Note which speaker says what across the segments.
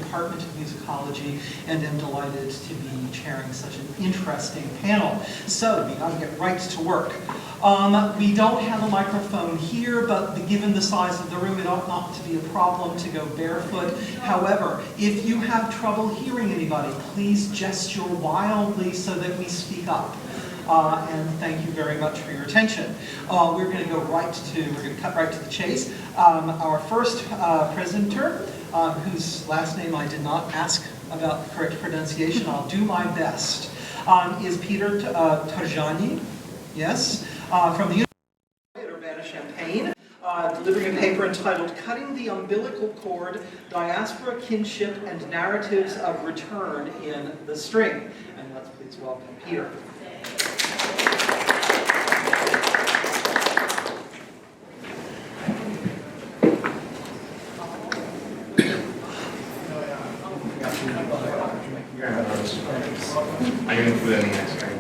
Speaker 1: Department of Musicology, and am delighted to be chairing such an interesting panel. So we gotta get right to work. We don't have a microphone here, but given the size of the room, it ought not to be a problem to go barefoot. However, if you have trouble hearing anybody, please gesture wildly so that we speak up. And thank you very much for your attention. We're going to cut right to the chase. Our first presenter, whose last name I did not ask about the correct pronunciation, I'll do my best, is Peter Tajani, yes, from the University of Urbana-Champaign, delivering a paper entitled Cutting the Umbilical Cord, Diaspora, Kinship, and Narratives of Return in the String. And let's please welcome Peter.
Speaker 2: I'm going to put any next time.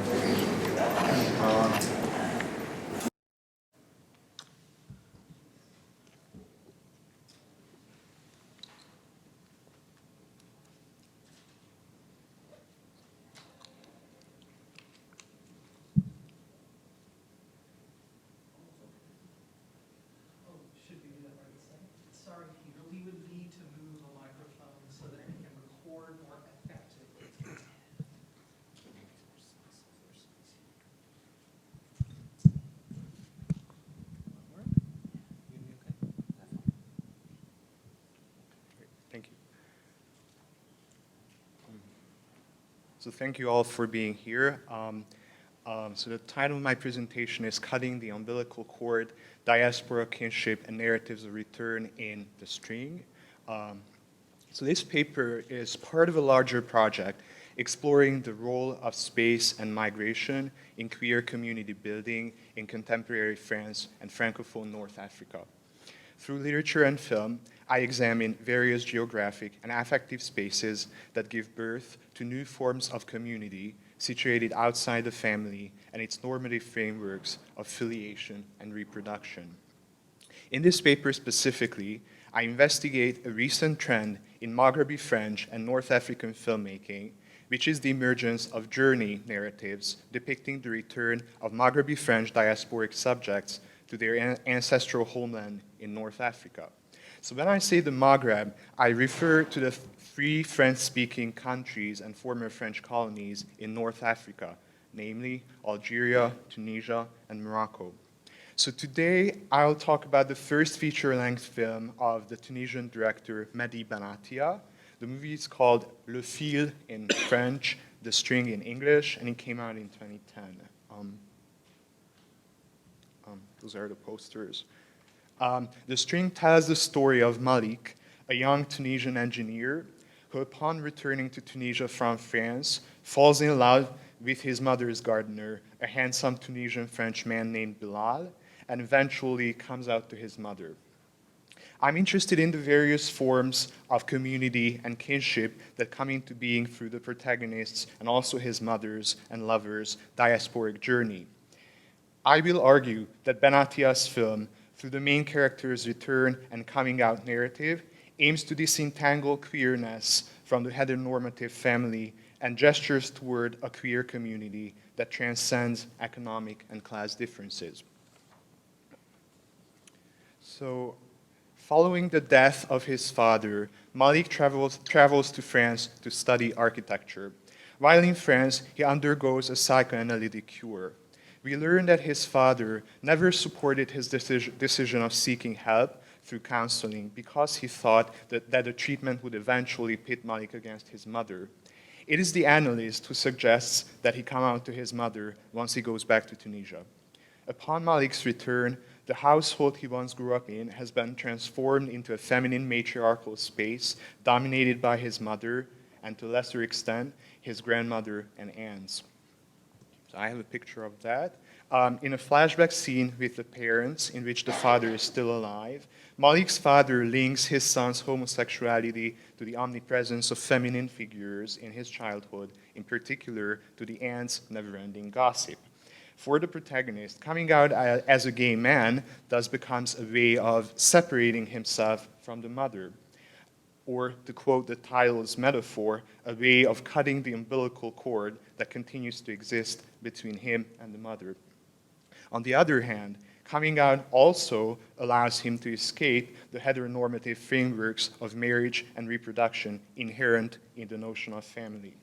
Speaker 1: Sorry, Peter, we would need to move a microphone so that we can record more effectively.
Speaker 2: Thank you. So thank you all for being here. So the title of my presentation is Cutting the Umbilical Cord, Diaspora, Kinship, and Narratives of Return in the String. So this paper is part of a larger project exploring the role of space and migration in queer community building in contemporary France and Francophone North Africa. Through literature and film, I examine various geographic and affective spaces that give birth to new forms of community situated outside the family and its normative frameworks of filiation and reproduction. In this paper specifically, I investigate a recent trend in Maghrebi French and North African filmmaking, which is the emergence of journey narratives depicting the return of Maghrebi French diasporic subjects to their ancestral homeland in North Africa. So when I say the Maghreb, I refer to the three French-speaking countries and former French colonies in North Africa, namely Algeria, Tunisia, and Morocco. So today, I'll talk about the first feature-length film of the Tunisian director Mehdi Benatia. The movie is called Le Fil in French, The String in English, and it came out in 2010. Those are the posters. The String tells the story of Malik, a young Tunisian engineer who, upon returning to Tunisia from France, falls in love with his mother's gardener, a handsome Tunisian French man named Bilal, and eventually comes out to his mother. I'm interested in the various forms of community and kinship that come into being through the protagonist's and also his mother's and lover's diasporic journey. I will argue that Benatia's film, through the main character's return and coming out narrative, aims to disentangle queerness from the heteronormative family and gestures toward a queer community that transcends economic and class differences. So, following the death of his father, Malik travels to France to study architecture. While in France, he undergoes a psychoanalytic cure. We learn that his father never supported his decision of seeking help through counseling because he thought that the treatment would eventually pit Malik against his mother. It is the analyst who suggests that he come out to his mother once he goes back to Tunisia. Upon Malik's return, the household he once grew up in has been transformed into a feminine matriarchal space dominated by his mother and, to a lesser extent, his grandmother and aunts. So I have a picture of that. In a flashback scene with the parents, in which the father is still alive, Malik's father links his son's homosexuality to the omnipresence of feminine figures in his childhood, in particular to the aunt's never-ending gossip. For the protagonist, coming out as a gay man thus becomes a way of separating himself from the mother. or to quote the title's metaphor, a way of cutting the umbilical cord that continues to exist between him and the mother. On the other hand, coming out also allows him to escape the heteronormative frameworks of marriage and reproduction inherent in the notion of family.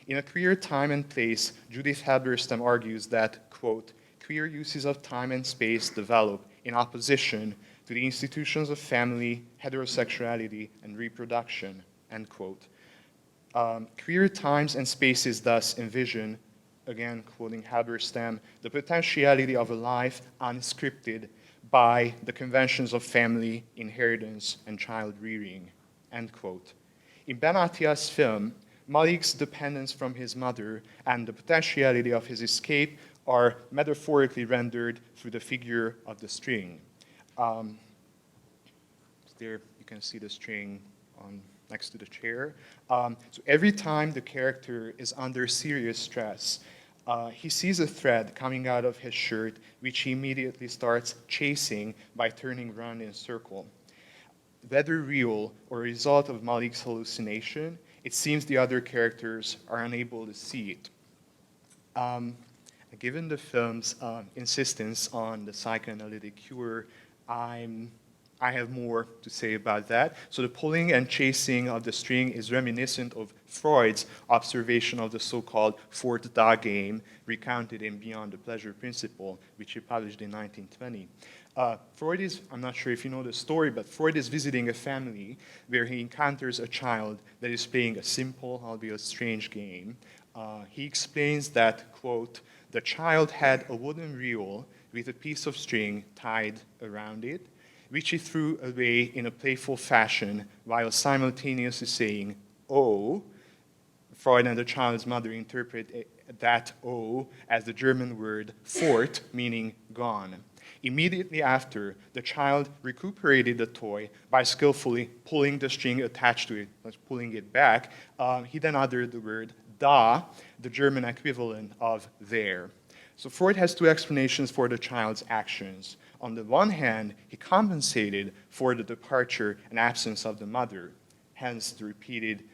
Speaker 2: In A Queer Time and Place, Judith Halberstam argues that, quote, queer uses of time and space develop in opposition to the institutions of family, heterosexuality, and reproduction, end quote. Queer times and spaces thus envision, again quoting Halberstam, the potentiality of a life unscripted by the conventions of family, inheritance, and child rearing, end quote. In Ben Attia's film, Malik's dependence from his mother and the potentiality of his escape are metaphorically rendered through the figure of the string. There you can see the string next to the chair. So every time the character is under serious stress, he sees a thread coming out of his shirt, which he immediately starts chasing by turning around in a circle. Whether real or a result of Malik's hallucination, it seems the other characters are unable to see it. Given the film's insistence on the psychoanalytic cure, I have more to say about that. So the pulling and chasing of the string is reminiscent of Freud's observation of the so-called fourth da game, recounted in Beyond the Pleasure Principle, which he published in 1920. Freud is, I'm not sure if you know the story, but Freud is visiting a family where he encounters a child that is playing a simple, albeit strange game. He explains that, quote, the child had a wooden reel with a piece of string tied around it, which he threw away in a playful fashion while simultaneously saying, oh. Freud and the child's mother interpret that oh as the German word fort, meaning gone. Immediately after, the child recuperated the toy by skillfully pulling the string attached to it, pulling it back. He then uttered the word da, the German equivalent of there. So Freud has two explanations for the child's actions. On the one hand, he compensated for the departure and absence of the mother, hence the repeated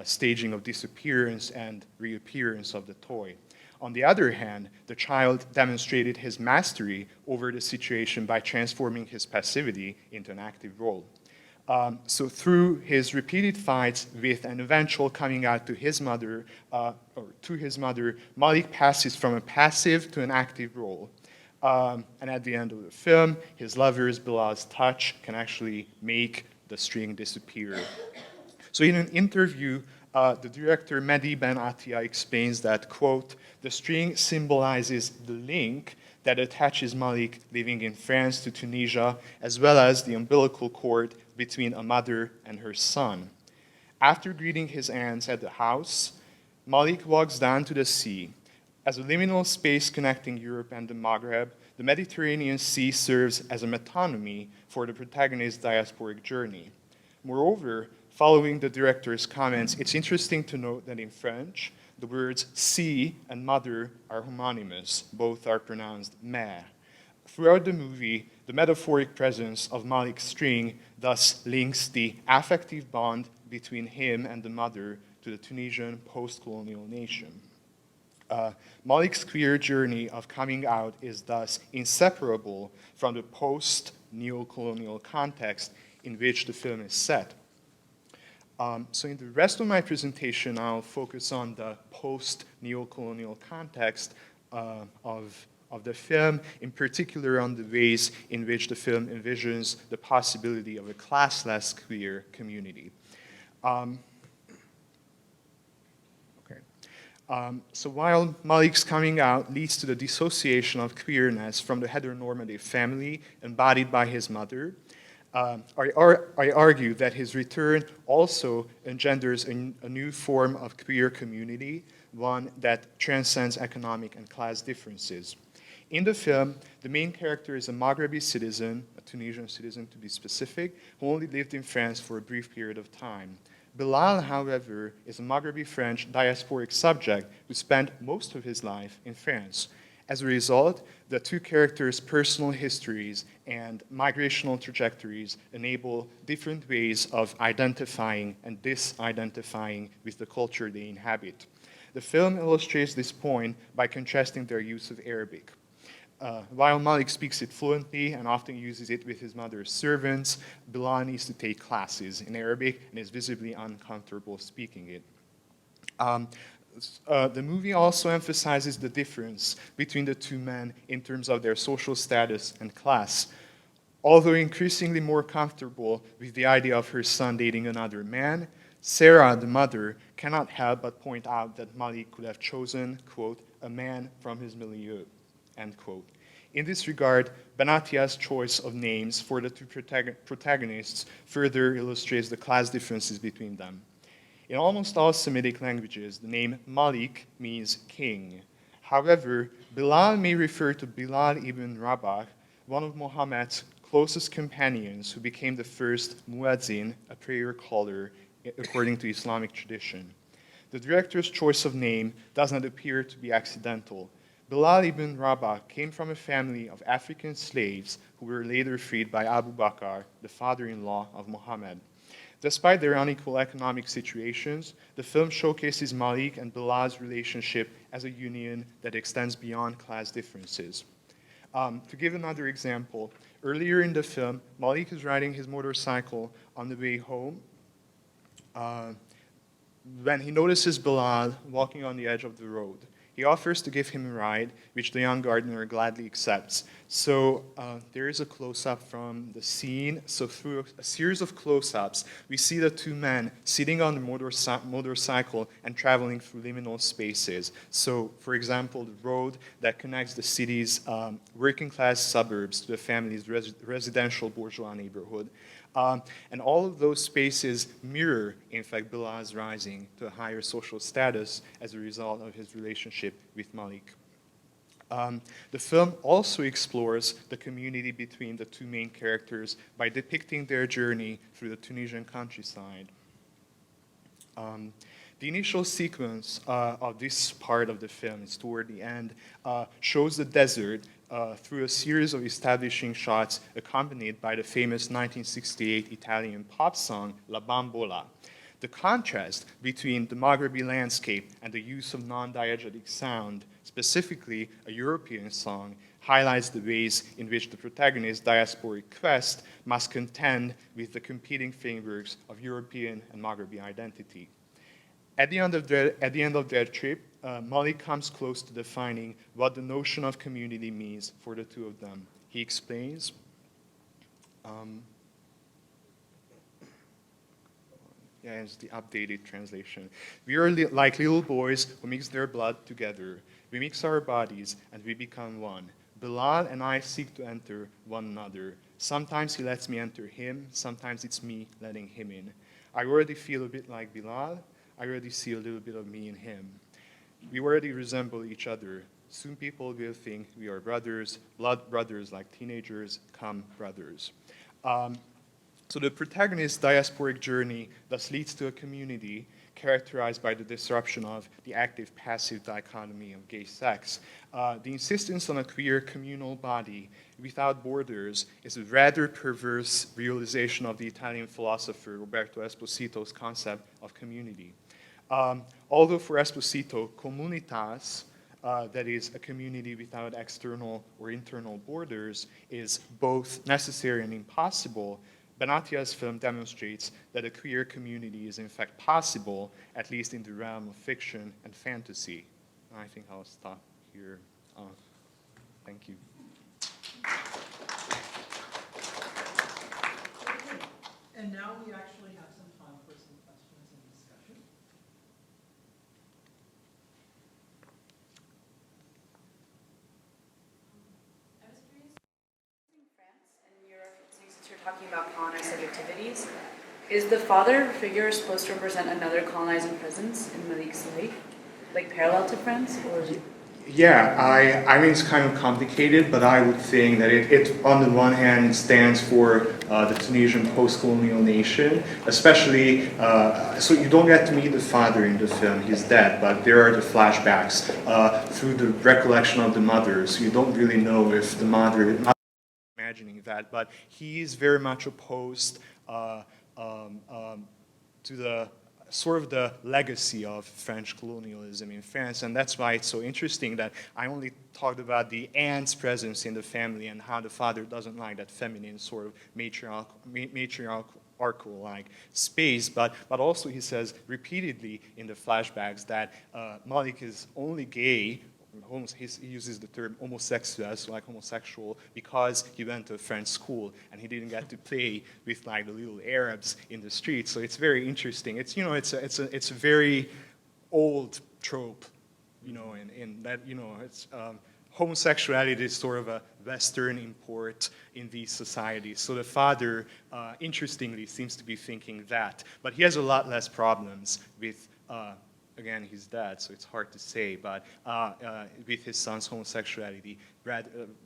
Speaker 2: staging of disappearance and reappearance of the toy. On the other hand, the child demonstrated his mastery over the situation by transforming his passivity into an active role. So through his repeated fights with an eventual coming out to his mother, Malik passes from a passive to an active role. And at the end of the film, his lover's beloved touch can actually make the string disappear. So in an interview, the director Mehdi Ben Attia explains that, quote, the string symbolizes the link that attaches Malik living in France to Tunisia, as well as the umbilical cord between a mother and her son. After greeting his aunts at the house, Malik walks down to the sea. As a liminal space connecting Europe and the Maghreb, the Mediterranean Sea serves as a metonymy for the protagonist's diasporic journey. Moreover, following the director's comments, it's interesting to note that in French, the words sea and mother are homonymous. Both are pronounced mère. Throughout the movie, the metaphoric presence of Malik's string thus links the affective bond between him and the mother to the Tunisian post-colonial nation. Malik's queer journey of coming out is thus inseparable from the post-neocolonial context in which the film is set. So in the rest of my presentation, I'll focus on the post-neocolonial context of the film, in particular on the ways in which the film envisions the possibility of a classless queer community. So while Malik's coming out leads to the dissociation of queerness from the heteronormative family embodied by his mother, I argue that his return also engenders a new form of queer community, one that transcends economic and class differences. In the film, the main character is a Maghrebi citizen, a Tunisian citizen to be specific, who only lived in France for a brief period of time. Bilal, however, is a Maghrebi French diasporic subject who spent most of his life in France. As a result, the two characters' personal histories and migrational trajectories enable different ways of identifying and disidentifying with the culture they inhabit. The film illustrates this point by contrasting their use of Arabic. While Malik speaks it fluently and often uses it with his mother's servants, Bilal needs to take classes in Arabic and is visibly uncomfortable speaking it. The movie also emphasizes the difference between the two men in terms of their social status and class. Although increasingly more comfortable with the idea of her son dating another man, Sarah, the mother, cannot help but point out that Malik could have chosen, quote, a man from his milieu, end quote. In this regard, Benatia's choice of names for the two protagonists further illustrates the class differences between them. In almost all Semitic languages, the name Malik means king. However, Bilal may refer to Bilal ibn Rabah, one of Muhammad's closest companions who became the first muezzin, a prayer caller, according to Islamic tradition. The director's choice of name does not appear to be accidental. Bilal ibn Rabah came from a family of African slaves who were later freed by Abu Bakr, the father-in-law of Muhammad. Despite their unequal economic situations, the film showcases Malik and Bilal's relationship as a union that extends beyond class differences. To give another example, earlier in the film, Malik is riding his motorcycle on the way home when he notices Bilal walking on the edge of the road. He offers to give him a ride, which the young gardener gladly accepts. So there is a close-up from the scene. So through a series of close-ups, we see the two men sitting on the motorcycle and traveling through liminal spaces. So, for example, the road that connects the city's working-class suburbs to the family's residential bourgeois neighborhood. And all of those spaces mirror, in fact, Bilal's rising to a higher social status as a result of his relationship with Malik. The film also explores the community between the two main characters by depicting their journey through the Tunisian countryside. The initial sequence of this part of the film, is toward the end, shows the desert through a series of establishing shots accompanied by the famous 1968 Italian pop song La Bambola. The contrast between the Maghrebi landscape and the use of non-diegetic sound, specifically a European song, highlights the ways in which the protagonist's diasporic quest must contend with the competing frameworks of European and Maghrebi identity. At the end of their trip, Malik comes close to defining what the notion of community means for the two of them. He explains, it's the updated translation. We are like little boys who mix their blood together. We mix our bodies and we become one. Bilal and I seek to enter one another. Sometimes he lets me enter him, sometimes it's me letting him in. I already feel a bit like Bilal. I already see a little bit of me in him. We already resemble each other. Soon people will think we are brothers, blood brothers like teenagers, come brothers. So the protagonist's diasporic journey thus leads to a community characterized by the disruption of the active-passive dichotomy of gay sex. The insistence on a queer communal body without borders is a rather perverse realization of the Italian philosopher Roberto Esposito's concept of community. Although for Esposito, comunitas, that is, a community without external or internal borders, is both necessary and impossible, Benatia's film demonstrates that a queer community is in fact possible, at least in the realm of fiction and fantasy. I think I'll stop here. Thank you.
Speaker 1: And now we actually have some time for some questions and discussion.
Speaker 3: I was curious, in France and Europe, since you're talking about colonized subjectivities, is the father figure supposed to represent another colonizing presence in Malik's life, like parallel to France, or?
Speaker 2: Yeah, I mean, it's kind of complicated, but I would think that it on the one hand, stands for the Tunisian post-colonial nation, especially, so you don't get to meet the father in the film, he's dead, but there are the flashbacks through the recollection of the mother, so you don't really know if the mother imagining that, but he is very much opposed to the sort of the legacy of French colonialism in France, and that's why it's so interesting that I only talked about the aunt's presence in the family and how the father doesn't like that feminine sort of matriarchal-like space, but also he says repeatedly in the flashbacks that Malik is only gay. He uses the term homosexual, so like homosexual, because he went to a French school and he didn't get to play with like the little Arabs in the streets. So it's very interesting. It's, you know, it's a very old trope, you know, in that, you know, it's homosexuality is sort of a Western import in these societies. So the father, interestingly, seems to be thinking that, but he has a lot less problems with. Again, he's dead, so it's hard to say, but with his son's homosexuality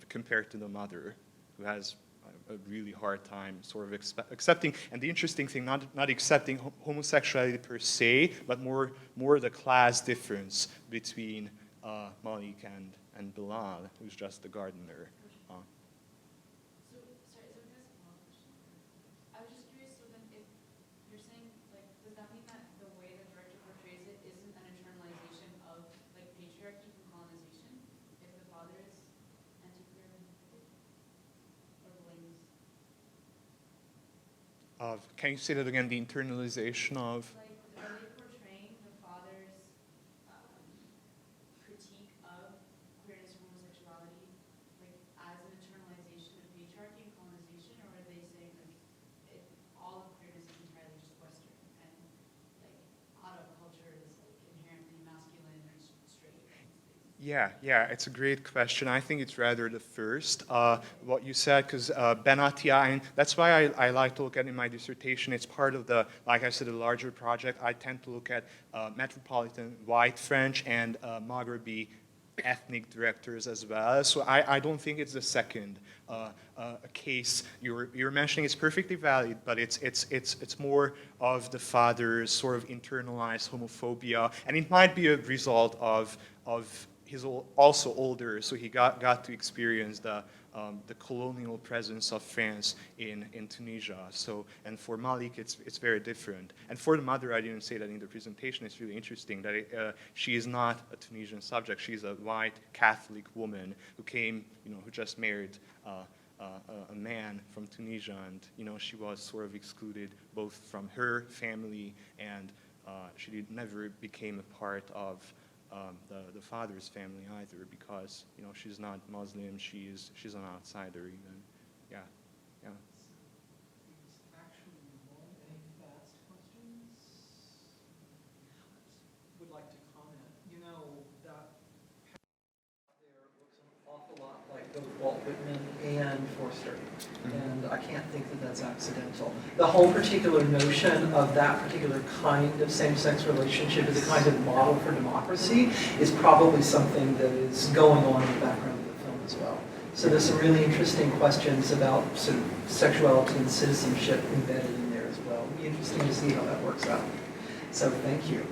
Speaker 2: compared to the mother, who has a really hard time sort of accepting, and the interesting thing, not accepting homosexuality per se, but more the class difference between Malik and Bilal, who's just the gardener. Can you say that again, the internalization of?
Speaker 3: Like, are they portraying the father's critique of queerness or homosexuality, like, as an internalization of patriarchy and colonization, or are they saying, like, all of queerness is entirely just Western, and, like, Arab culture is, like, inherently masculine or straight?
Speaker 2: Yeah, it's a great question. I think it's rather the first, what you said, because Benatia, and that's why I like to look at in my dissertation. It's part of the, like I said, a larger project. I tend to look at metropolitan white French and Maghrebi ethnic directors as well. So I don't think it's the second case you're mentioning. It's perfectly valid, but it's more of the father's sort of internalized homophobia, and it might be a result of he's also older, so he got to experience the colonial presence of France in Tunisia. So, and for Malik, it's very different. And for the mother, I didn't say that in the presentation. It's really interesting that she is not a Tunisian subject. She's a white Catholic woman who came, you know, who just married a man from Tunisia, and you know, she was sort of excluded both from her family, and she never became a part of the father's family either, because you know, she's not Muslim, she's an outsider even. Yeah.
Speaker 1: Actually, any fast questions? Would like to comment. You know, that there looks an awful lot like both Walt Whitman and Forster. And I can't think that that's accidental. The whole particular notion of that particular kind of same-sex relationship as a kind of model for democracy is probably something that is going on in the background of the film as well. So there's some really interesting questions about sort of sexuality and citizenship embedded in there as well. It'll be interesting to see how that works out. So thank you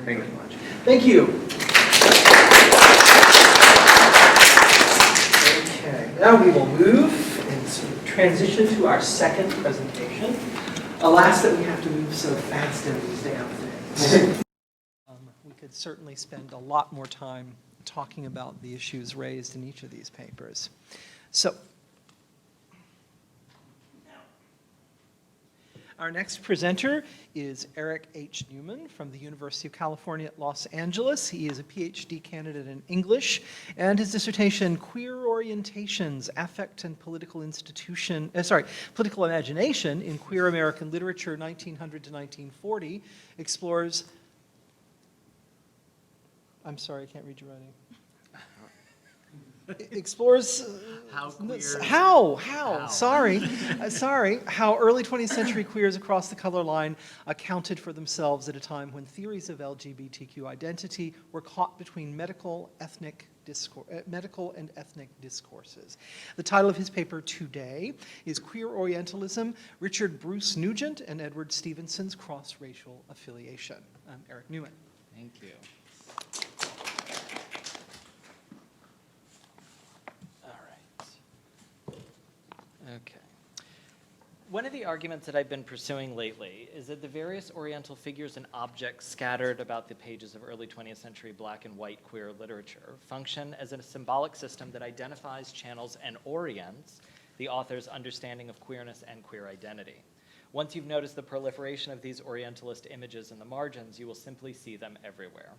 Speaker 1: very much. Thank you. Okay, now we will move and sort of transition to our second presentation. Alas, that we have to move so fast in these damn things. We could certainly spend a lot more time talking about the issues raised in each of these papers. So, our next presenter is Eric H. Newman from the University of California at Los Angeles. He is a PhD candidate in English, and his dissertation, Queer Orientations, Affect and Political Political Imagination in Queer American Literature, 1900 to 1940, explores, I'm sorry, I can't read your writing. explores
Speaker 4: How queers-
Speaker 1: how
Speaker 4: How?
Speaker 1: sorry how early 20th century queers across the color line accounted for themselves at a time when theories of LGBTQ identity were caught between medical and ethnic discourses. The title of his paper today is Queer Orientalism, Richard Bruce Nugent and Edward Stevenson's Cross-Racial Affiliation. I'm Eric Newman.
Speaker 4: Thank you. All right. Okay. One of the arguments that I've been pursuing lately is that the various Oriental figures and objects scattered about the pages of early 20th century black and white queer literature function as a symbolic system that identifies, channels, and orients the author's understanding of queerness and queer identity. Once you've noticed the proliferation of these Orientalist images in the margins, you will simply see them everywhere.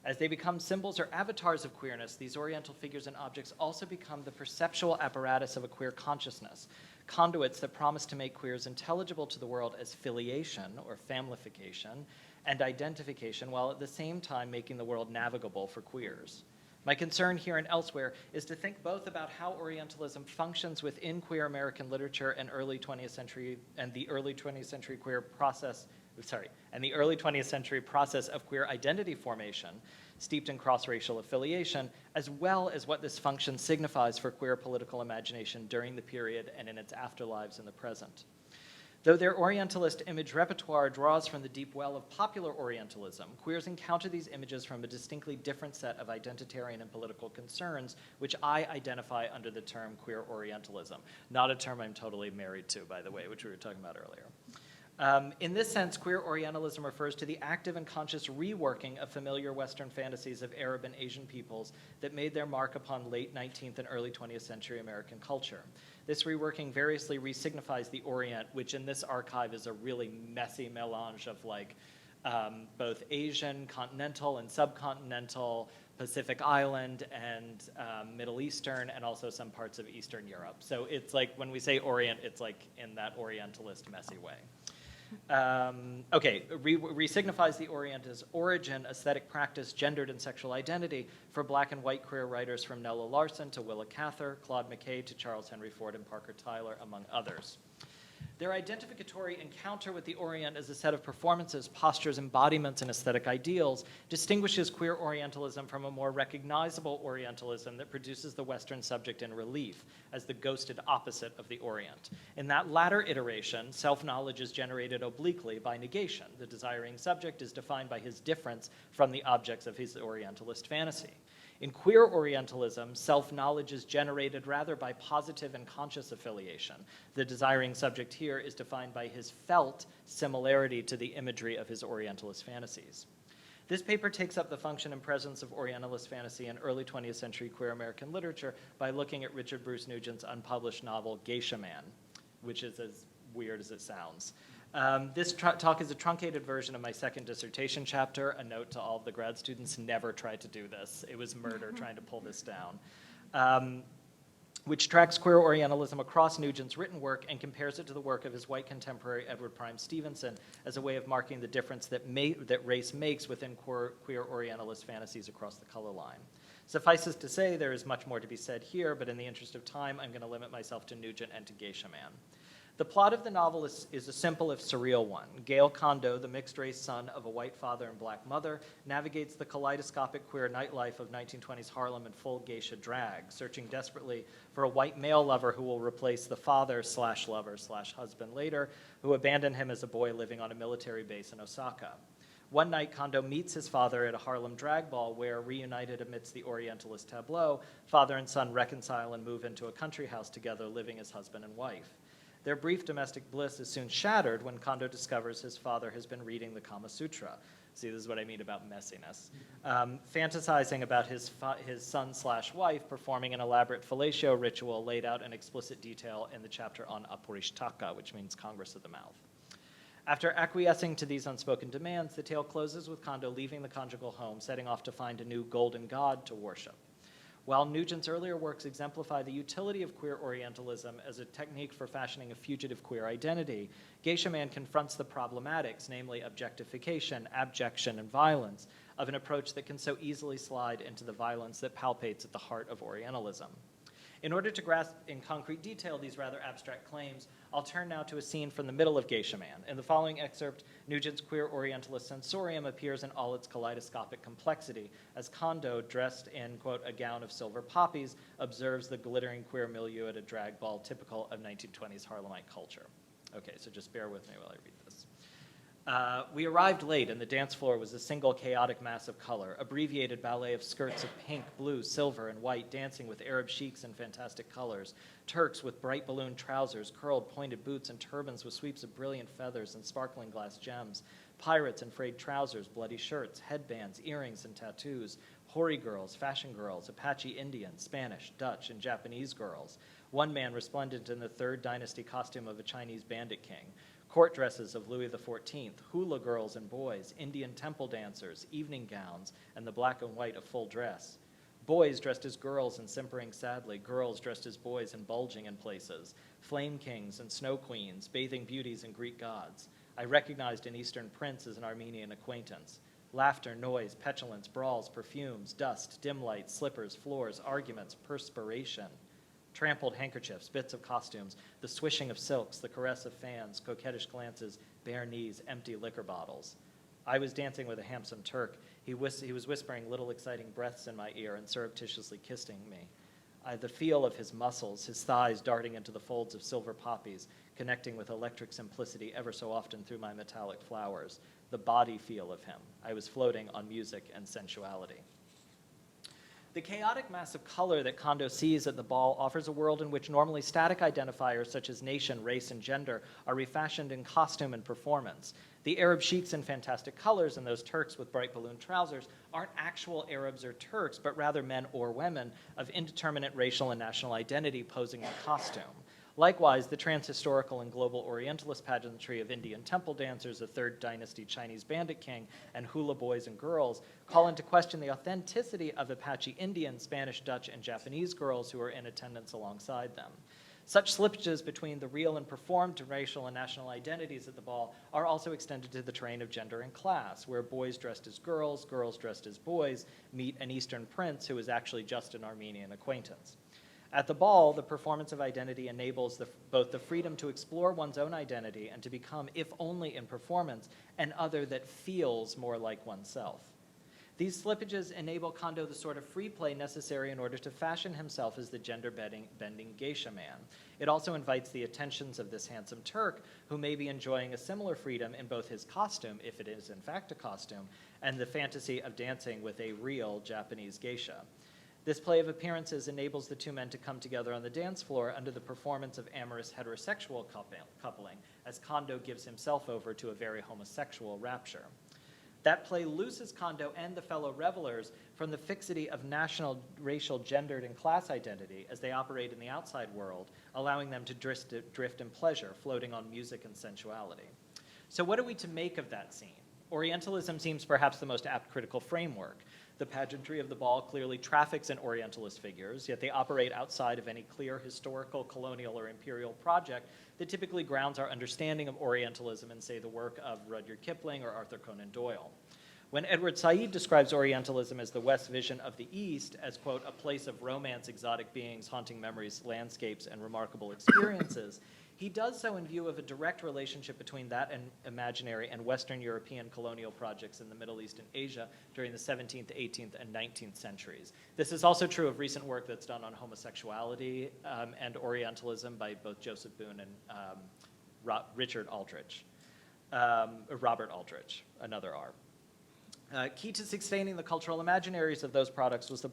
Speaker 4: As they become symbols or avatars of queerness, these Oriental figures and objects also become the perceptual apparatus of a queer consciousness, conduits that promise to make queers intelligible to the world as filiation or familification and identification, while at the same time making the world navigable for queers. My concern here and elsewhere is to think both about how Orientalism functions within queer American literature and the early 20th century process of queer identity formation, steeped in cross-racial affiliation, as well as what this function signifies for queer political imagination during the period and in its afterlives in the present. Though their Orientalist image repertoire draws from the deep well of popular Orientalism, queers encounter these images from a distinctly different set of identitarian and political concerns, which I identify under the term queer Orientalism. Not a term I'm totally married to, by the way, which we were talking about earlier. In this sense, queer Orientalism refers to the active and conscious reworking of familiar Western fantasies of Arab and Asian peoples that made their mark upon late 19th and early 20th century American culture. This reworking variously resignifies the Orient, which in this archive is a really messy melange of both Asian, continental, and subcontinental, Pacific Island, and Middle Eastern, and also some parts of Eastern Europe. So it's like when we say Orient, it's like in that Orientalist messy way. Resignifies the Orient as origin, aesthetic practice, gendered and sexual identity for black and white queer writers from Nella Larson to Willa Cather, Claude McKay to Charles Henry Ford and Parker Tyler, among others. Their identificatory encounter with the Orient as a set of performances, postures, embodiments, and aesthetic ideals distinguishes queer Orientalism from a more recognizable Orientalism that produces the Western subject in relief as the ghosted opposite of the Orient. In that latter iteration, self-knowledge is generated obliquely by negation. The desiring subject is defined by his difference from the objects of his Orientalist fantasy. In queer Orientalism, self-knowledge is generated rather by positive and conscious affiliation. The desiring subject here is defined by his felt similarity to the imagery of his Orientalist fantasies. This paper takes up the function and presence of Orientalist fantasy in early 20th century queer American literature by looking at Richard Bruce Nugent's unpublished novel, Geisha Man, which is as weird as it sounds. This talk is a truncated version of my second dissertation chapter. A note to all of the grad students, never try to do this. It was murder trying to pull this down. Which tracks queer Orientalism across Nugent's written work and compares it to the work of his white contemporary Edward Prime Stevenson as a way of marking the difference that race makes within queer Orientalist fantasies across the color line. Suffices to say, there is much more to be said here, but in the interest of time, I'm going to limit myself to Nugent and to Geisha Man. The plot of the novel is a simple if surreal one. Gail Kondo, the mixed-race son of a white father and black mother, navigates the kaleidoscopic queer nightlife of 1920s Harlem in full geisha drag, searching desperately for a white male lover who will replace the father/lover/husband later, who abandoned him as a boy living on a military base in Osaka. One night, Kondo meets his father at a Harlem drag ball where, reunited amidst the Orientalist tableau, father and son reconcile and move into a country house together, living as husband and wife. Their brief domestic bliss is soon shattered when Kondo discovers his father has been reading the Kama Sutra. See, this is what I mean about messiness. Fantasizing about his son/wife performing an elaborate fellatio ritual laid out in explicit detail in the chapter on Apurishtaka, which means Congress of the Mouth. After acquiescing to these unspoken demands, the tale closes with Kondo leaving the conjugal home, setting off to find a new golden god to worship. While Nugent's earlier works exemplify the utility of queer Orientalism as a technique for fashioning a fugitive queer identity, Geisha Man confronts the problematics, namely objectification, abjection, and violence, of an approach that can so easily slide into the violence that palpates at the heart of Orientalism. In order to grasp in concrete detail these rather abstract claims, I'll turn now to a scene from the middle of Geisha Man. In the following excerpt, Nugent's queer Orientalist sensorium appears in all its kaleidoscopic complexity, as Kondo, dressed in, quote, a gown of silver poppies, observes the glittering queer milieu at a drag ball typical of 1920s Harlemite culture. Okay, so just bear with me while I read this. We arrived late, and the dance floor was a single chaotic mass of color, abbreviated ballet of skirts of pink, blue, silver, and white, dancing with Arab sheiks in fantastic colors, Turks with bright balloon trousers, curled pointed boots, and turbans with sweeps of brilliant feathers and sparkling glass gems, pirates in frayed trousers, bloody shirts, headbands, earrings, and tattoos, hoary girls, fashion girls, Apache Indians, Spanish, Dutch, and Japanese girls, one man resplendent in the Third Dynasty costume of a Chinese bandit king, court dresses of Louis XIV, hula girls and boys, Indian temple dancers, evening gowns, and the black and white of full dress. Boys dressed as girls and simpering sadly, girls dressed as boys and bulging in places, flame kings and snow queens, bathing beauties and Greek gods. I recognized an Eastern prince as an Armenian acquaintance. Laughter, noise, petulance, brawls, perfumes, dust, dim lights, slippers, floors, arguments, perspiration. Trampled handkerchiefs, bits of costumes, the swishing of silks, the caress of fans, coquettish glances, bare knees, empty liquor bottles. I was dancing with a handsome Turk. He was whispering little exciting breaths in my ear and surreptitiously kissing me. The feel of his muscles, his thighs darting into the folds of silver poppies, connecting with electric simplicity ever so often through my metallic flowers. The body feel of him. I was floating on music and sensuality. The chaotic mass of color that Kondo sees at the ball offers a world in which normally static identifiers such as nation, race, and gender are refashioned in costume and performance. The Arab sheiks in fantastic colors and those Turks with bright balloon trousers aren't actual Arabs or Turks, but rather men or women of indeterminate racial and national identity posing in costume. Likewise, the transhistorical and global Orientalist pageantry of Indian temple dancers, a Third Dynasty Chinese bandit king, and hula boys and girls call into question the authenticity of Apache Indian, Spanish, Dutch, and Japanese girls who are in attendance alongside them. Such slippages between the real and performed racial and national identities at the ball are also extended to the terrain of gender and class, where boys dressed as girls, girls dressed as boys, meet an Eastern prince who is actually just an Armenian acquaintance. At the ball, the performance of identity enables both the freedom to explore one's own identity and to become, if only in performance, an other that feels more like oneself. These slippages enable Kondo the sort of free play necessary in order to fashion himself as the gender-bending geisha man. It also invites the attentions of this handsome Turk, who may be enjoying a similar freedom in both his costume, if it is in fact a costume, and the fantasy of dancing with a real Japanese geisha. This play of appearances enables the two men to come together on the dance floor under the performance of amorous heterosexual coupling, as Kondo gives himself over to a very homosexual rapture. That play looses Kondo and the fellow revelers from the fixity of national, racial, gendered, and class identity as they operate in the outside world, allowing them to drift in pleasure, floating on music and sensuality. So what are we to make of that scene? Orientalism seems perhaps the most apt critical framework. The pageantry of the ball clearly traffics in Orientalist figures, yet they operate outside of any clear historical, colonial, or imperial project that typically grounds our understanding of Orientalism in, say, the work of Rudyard Kipling or Arthur Conan Doyle. When Edward Said describes Orientalism as the West vision of the East, as, quote, a place of romance, exotic beings, haunting memories, landscapes, and remarkable experiences, he does so in view of a direct relationship between that and imaginary and Western European colonial projects in the Middle East and Asia during the 17th, 18th, and 19th centuries. This is also true of recent work that's done on homosexuality and Orientalism by both Joseph Boone and Robert Aldrich, another R. Key to sustaining the cultural imaginaries of those projects was the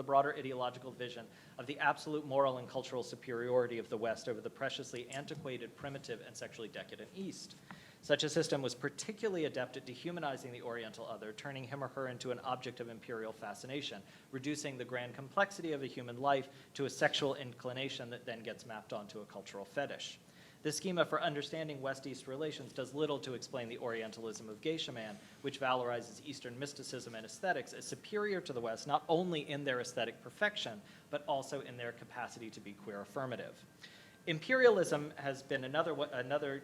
Speaker 4: broader ideological vision of the absolute moral and cultural superiority of the West over the preciously antiquated, primitive, and sexually decadent East. Such a system was particularly adept at dehumanizing the Oriental other, turning him or her into an object of imperial fascination, reducing the grand complexity of a human life to a sexual inclination that then gets mapped onto a cultural fetish. This schema for understanding West-East relations does little to explain the Orientalism of geisha man, which valorizes Eastern mysticism and aesthetics as superior to the West, not only in their aesthetic perfection, but also in their capacity to be queer affirmative. Imperialism has been another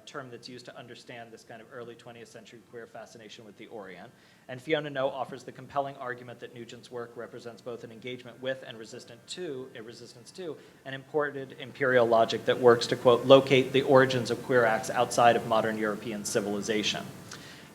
Speaker 4: term that's used to understand this kind of early 20th century queer fascination with the Orient. And Fiona No offers the compelling argument that Nugent's work represents both an engagement with and resistance to an imported imperial logic that works to, quote, locate the origins of queer acts outside of modern European civilization.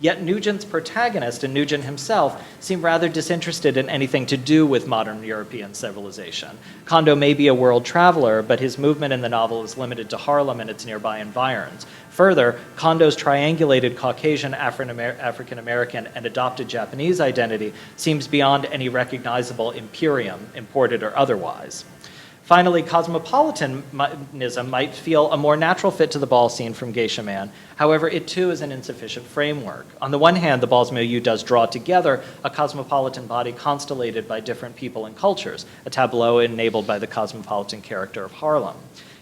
Speaker 4: Yet Nugent's protagonist and Nugent himself seem rather disinterested in anything to do with modern European civilization. Kondo may be a world traveler, but his movement in the novel is limited to Harlem and its nearby environs. Further, Kondo's triangulated Caucasian, African-American, and adopted Japanese identity seems beyond any recognizable imperium, imported or otherwise. Finally, cosmopolitanism might feel a more natural fit to the ball scene from Geisha Man. However, it too is an insufficient framework. On the one hand, the ball's milieu does draw together a cosmopolitan body constellated by different people and cultures, a tableau enabled by the cosmopolitan character of Harlem.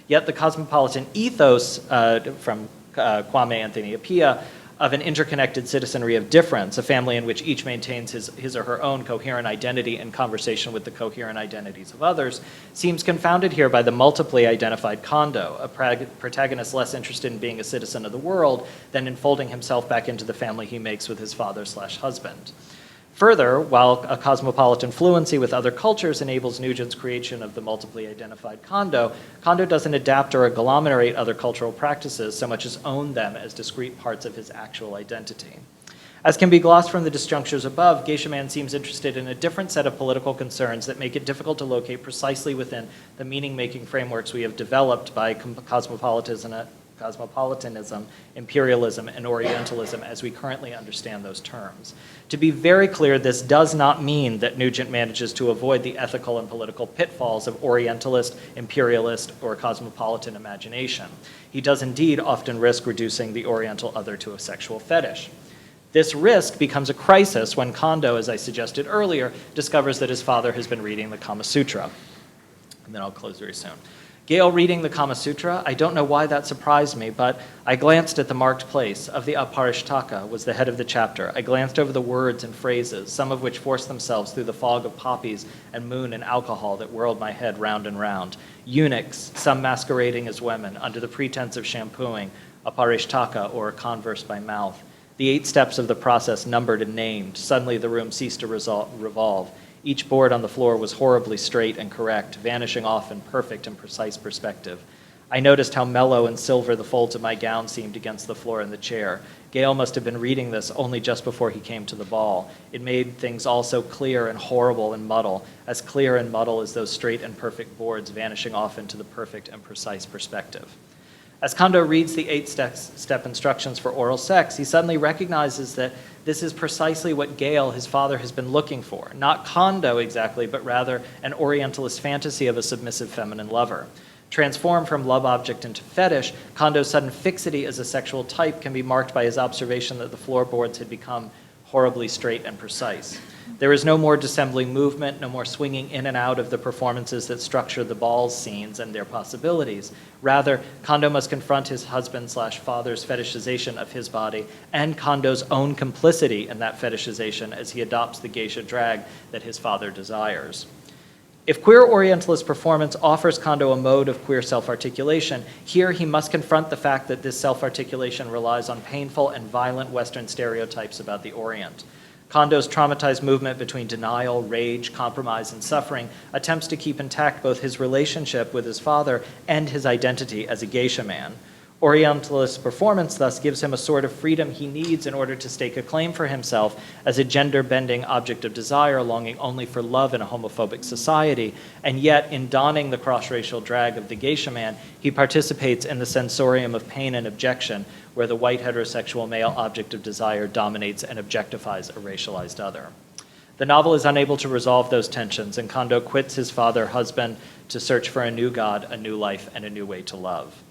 Speaker 4: Yet the cosmopolitan ethos from Kwame Anthony Appiah of an interconnected citizenry of difference, a family in which each maintains his or her own coherent identity in conversation with the coherent identities of others, seems confounded here by the multiply identified Kondo, a protagonist less interested in being a citizen of the world than in folding himself back into the family he makes with his father/husband. Further, while a cosmopolitan fluency with other cultures enables Nugent's creation of the multiply identified Kondo, Kondo doesn't adapt or agglomerate other cultural practices so much as own them as discrete parts of his actual identity. As can be glossed from the disjunctures above, Geisha Man seems interested in a different set of political concerns that make it difficult to locate precisely within the meaning-making frameworks we have developed by cosmopolitanism, imperialism, and Orientalism as we currently understand those terms. To be very clear, this does not mean that Nugent manages to avoid the ethical and political pitfalls of Orientalist, imperialist, or cosmopolitan imagination. He does indeed often risk reducing the Oriental other to a sexual fetish. This risk becomes a crisis when Kondo, as I suggested earlier, discovers that his father has been reading the Kama Sutra. And then I'll close very soon. Gail reading the Kama Sutra, I don't know why that surprised me, but I glanced at the marked place of the Aparishtaka was the head of the chapter. I glanced over the words and phrases, some of which forced themselves through the fog of poppies and moon and alcohol that whirled my head round and round. Eunuchs, some masquerading as women, under the pretense of shampooing, Aparishtaka, or converse by mouth. The 8 steps of the process numbered and named. Suddenly the room ceased to revolve. Each board on the floor was horribly straight and correct, vanishing off in perfect and precise perspective. I noticed how mellow and silver the folds of my gown seemed against the floor and the chair. Gale must have been reading this only just before he came to the ball. It made things all so clear and horrible and muddle, as clear and muddle as those straight and perfect boards vanishing off into the perfect and precise perspective. As Kondo reads the 8-step instructions for oral sex, he suddenly recognizes that this is precisely what Gale, his father, has been looking for. Not Kondo exactly, but rather an Orientalist fantasy of a submissive feminine lover. Transformed from love object into fetish, Kondo's sudden fixity as a sexual type can be marked by his observation that the floorboards had become horribly straight and precise. There is no more dissembling movement, no more swinging in and out of the performances that structure the ball's scenes and their possibilities. Rather, Kondo must confront his husband/father's fetishization of his body and Kondo's own complicity in that fetishization as he adopts the geisha drag that his father desires. If queer Orientalist performance offers Kondo a mode of queer self-articulation, here he must confront the fact that this self-articulation relies on painful and violent Western stereotypes about the Orient. Kondo's traumatized movement between denial, rage, compromise, and suffering attempts to keep intact both his relationship with his father and his identity as a geisha man. Orientalist performance thus gives him a sort of freedom he needs in order to stake a claim for himself as a gender-bending object of desire longing only for love in a homophobic society, and yet in donning the cross-racial drag of the geisha man, he participates in the sensorium of pain and objection, where the white heterosexual male object of desire dominates and objectifies a racialized other. The novel is unable to resolve those tensions, and Kondo quits his father-husband to search for a new God, a new life, and a new way to love.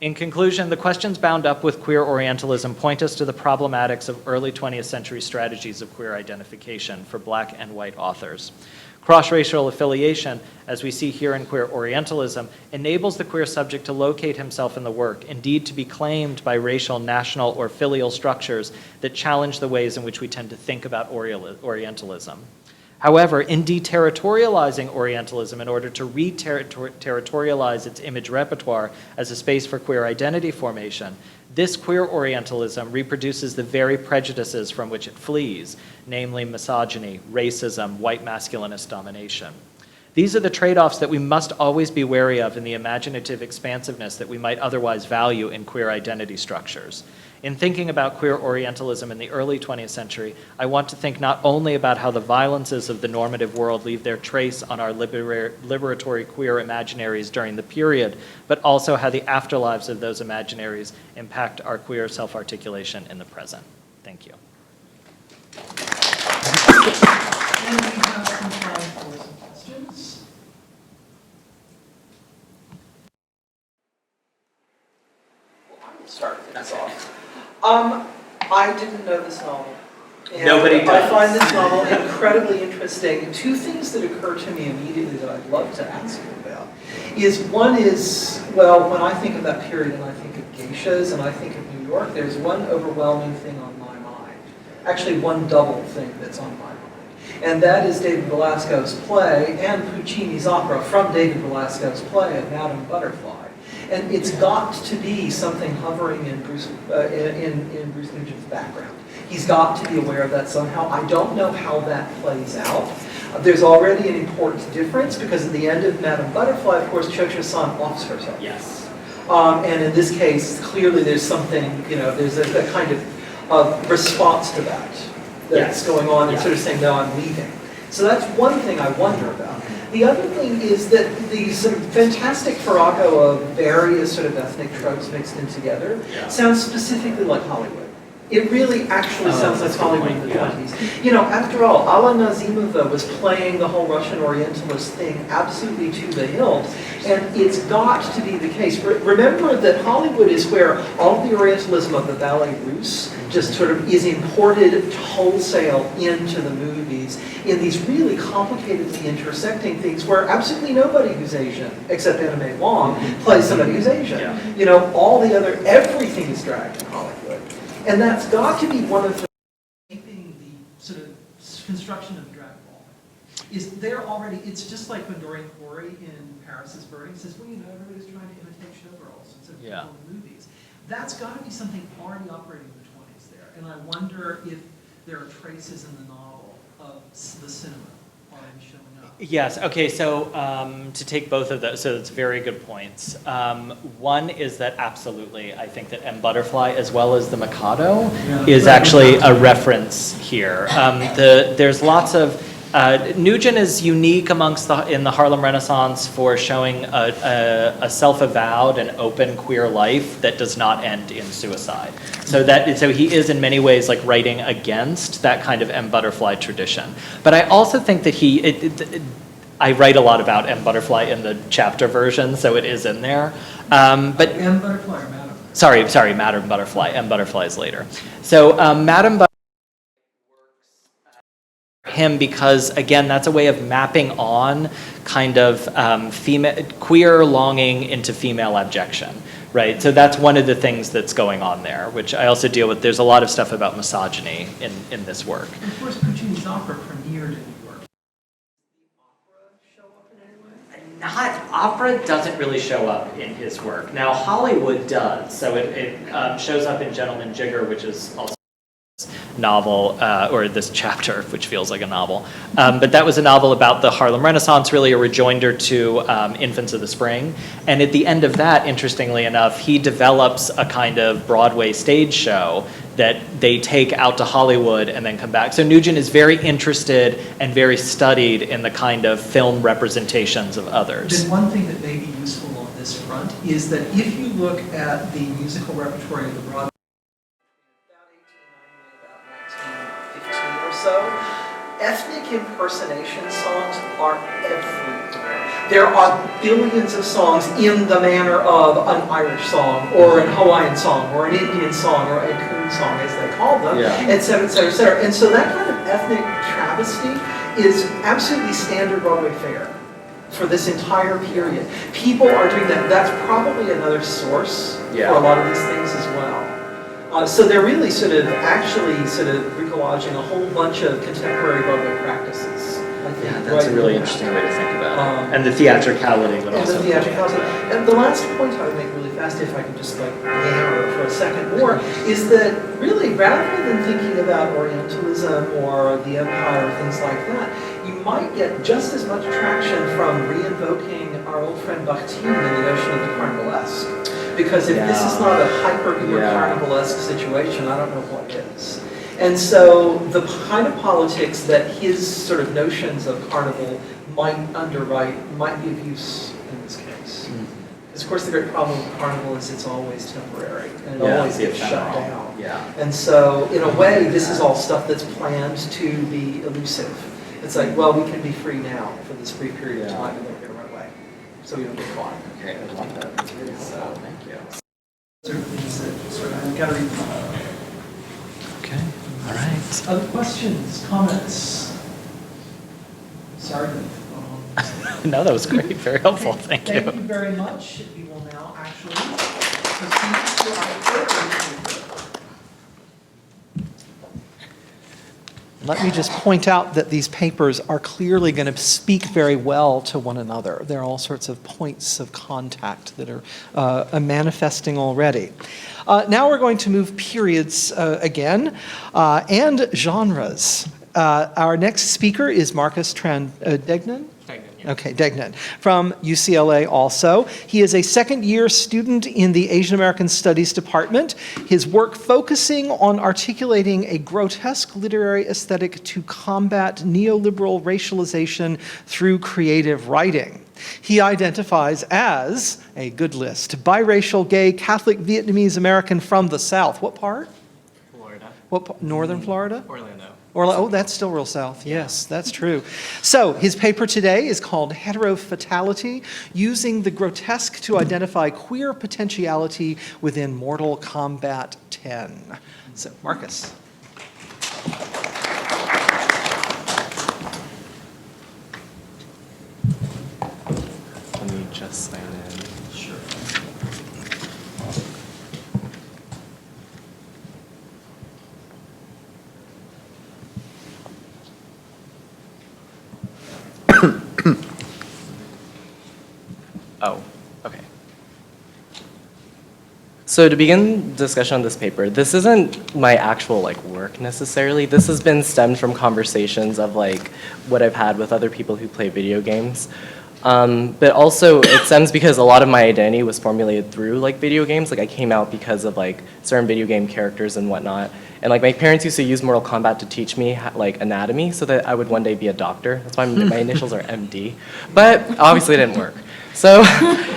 Speaker 4: In conclusion, the questions bound up with queer Orientalism point us to the problematics of early 20th century strategies of queer identification for Black and white authors. Cross-racial affiliation, as we see here in queer Orientalism, enables the queer subject to locate himself in the work, indeed to be claimed by racial, national, or filial structures that challenge the ways in which we tend to think about Orientalism. However, in deterritorializing Orientalism in order to re-territorialize its image repertoire as a space for queer identity formation, this queer Orientalism reproduces the very prejudices from which it flees, namely misogyny, racism, white masculinist domination. These are the trade-offs that we must always be wary of in the imaginative expansiveness that we might otherwise value in queer identity structures. In thinking about queer Orientalism in the early 20th century, I want to think not only about how the violences of the normative world leave their trace on our liberatory queer imaginaries during the period, but also how the afterlives of those imaginaries impact our queer self-articulation in the present. Thank you.
Speaker 1: And we have some time for some questions.
Speaker 5: Well, I will start things off. I didn't know this novel. And
Speaker 4: Nobody
Speaker 5: I
Speaker 4: does.
Speaker 5: find this novel incredibly interesting. Two things that occur to me immediately that I'd love to ask you about is one is, well, when I think of that period and I think of geishas and I think of New York, there's one overwhelming thing on my mind. Actually, one double thing that's on my mind. And that is David Belasco's play and Puccini's opera from David Belasco's play of Madame Butterfly. And it's got to be something hovering in Bruce Nugent's background. He's got to be aware of that somehow. I don't know how that plays out. There's already an important difference because at the end of Madame Butterfly, of course, Cho-Cho-san offs herself.
Speaker 4: Yes.
Speaker 5: And in this case, clearly there's something, there's a kind of response to that's
Speaker 4: Yes.
Speaker 5: going on and
Speaker 4: Yeah.
Speaker 5: sort of saying, no, I'm leaving. So that's one thing I wonder about. The other thing is that these fantastic farrago of various sort of ethnic tropes mixed in together sounds specifically like Hollywood. It really actually sounds like Hollywood in the 20s. After all, Alla Nazimova was playing the whole Russian Orientalist thing absolutely to the hilt, and it's got to be the case. Remember that Hollywood is where all of the Orientalism of the Ballet Russe just sort of is imported wholesale into the movies in these really complicatedly intersecting things where absolutely nobody who's Asian, except Anna May Wong, plays somebody who's Asian. Everything is dragged in Hollywood. And that's got to be one of the
Speaker 1: Keeping the sort of construction of the drag ball is there already. It's just like when Dorian Corey in Paris is Burning says, well, everybody's trying to imitate showgirls instead of people in movies. That's got to be something already operating in the 20s there. And I wonder if there are traces in the novel of the cinema already showing up.
Speaker 4: Yes, okay, so to take both of those, so it's very good points. One is that absolutely, I think that M. Butterfly, as well as the Mikado, is actually a reference here. There's lots of, Nugent is unique in the Harlem Renaissance for showing a self-avowed and open queer life that does not end in suicide. So he is in many ways like writing against that kind of M. Butterfly tradition. But I also think that I write a lot about M. Butterfly in the chapter version, so it is in there. But
Speaker 1: M. Butterfly or Madame?
Speaker 4: Sorry, Madame Butterfly. M. Butterfly is later. So Madame Butterfly him because, again, that's a way of mapping on kind of queer longing into female abjection, right? So that's one of the things that's going on there, which I also deal with. There's a lot of stuff about misogyny in this work.
Speaker 1: Of course, Puccini's opera premiered in New York.
Speaker 4: Opera doesn't really show up in his work. Now, Hollywood does. So it shows up in Gentleman Jigger, which is also novel, or this chapter, which feels like a novel. But that was a novel about the Harlem Renaissance, really a rejoinder to Infants of the Spring. And at the end of that, interestingly enough, he develops a kind of Broadway stage show that they take out to Hollywood and then come back. So Nugent is very interested and very studied in the kind of film representations of others.
Speaker 1: Then one thing that may be useful on this front is that if you look at the musical repertoire of the Broadway,
Speaker 5: so, ethnic impersonation songs are everywhere. There are billions of songs in the manner of an Irish song, or an Hawaiian song, or an Indian song, or a coon song, as they call them, et cetera, et cetera, et cetera. And so that kind of ethnic travesty is absolutely standard Broadway fare for this entire period. People are doing that. That's probably another source for a lot of these things as well. So they're really sort of bricolaging a whole bunch of contemporary Broadway practices. I think,
Speaker 6: Yeah, that's a really interesting way to think about it. And the theatricality would also.
Speaker 5: And the theatricality. And the last point I would make really fast, if I could just like yammer for a second more, is that really rather than thinking about Orientalism or the Empire or things like that, you might get just as much traction from re-invoking our old friend Bakhtin in the notion of the carnivalesque. Because if this is not a hyper-carnivalesque situation, I don't know what is. And so the kind of politics that his sort of notions of carnival might underwrite might be of use in this case. Because of course the great problem with carnival is it's always temporary and it always gets shut down. And so in a way this is all stuff that's planned to be elusive. It's like, well, we can be free now for this brief period of time and then we're going to run away. So we don't get caught.
Speaker 6: Okay, I love that. That's really helpful. Thank you.
Speaker 5: Sort of things that sort of, I've got to read them.
Speaker 4: Okay, all right.
Speaker 5: Other questions, comments? Sorry.
Speaker 4: No, that was great, very helpful, thank you.
Speaker 5: Thank you very much. We will now actually proceed to our third paper. Let me just point out that these papers are clearly going to speak very well to one another. There are all sorts of points of contact that are manifesting already. Now we're going to move periods again and genres. Our next speaker is Marcus Degnan? Okay, Degnan, from UCLA also. He is a second-year student in the Asian American Studies Department, his work focusing on articulating a grotesque literary aesthetic to combat neoliberal racialization through creative writing. He identifies as, a good list, biracial, gay, Catholic, Vietnamese American from the South. What part?
Speaker 7: Florida.
Speaker 5: What, Northern Florida?
Speaker 7: Orlando.
Speaker 5: Oh, that's still real South. Yes, that's true. So his paper today is called Heterofatality, Using the Grotesque to Identify Queer Potentiality Within Mortal Kombat 10. So, Marcus.
Speaker 7: Let me just sign in.
Speaker 5: Sure.
Speaker 7: Oh, okay. So to begin discussion on this paper, this isn't my actual work necessarily. This has been stemmed from conversations of what I've had with other people who play video games. But also it stems because a lot of my identity was formulated through video games. I came out because of certain video game characters and whatnot. And my parents used to use Mortal Kombat to teach me anatomy so that I would one day be a doctor. That's why my initials are MD. But obviously it didn't work. So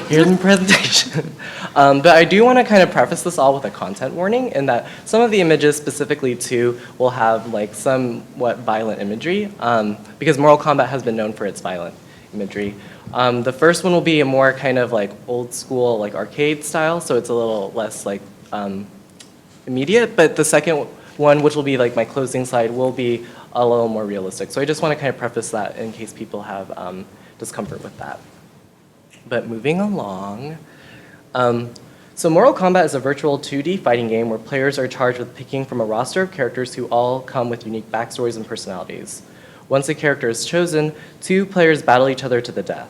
Speaker 7: here's my presentation. But I do want to kind of preface this all with a content warning in that some of the images specifically too will have somewhat violent imagery because Mortal Kombat has been known for its violent imagery. The first one will be a more kind of old school arcade style, so it's a little less immediate, but the second one, which will be my closing slide, will be a little more realistic. So I just want to kind of preface that in case people have discomfort with that. But moving along, so Mortal Kombat is a virtual 2D fighting game where players are charged with picking from a roster of characters who all come with unique backstories and personalities. Once a character is chosen, two players battle each other to the death.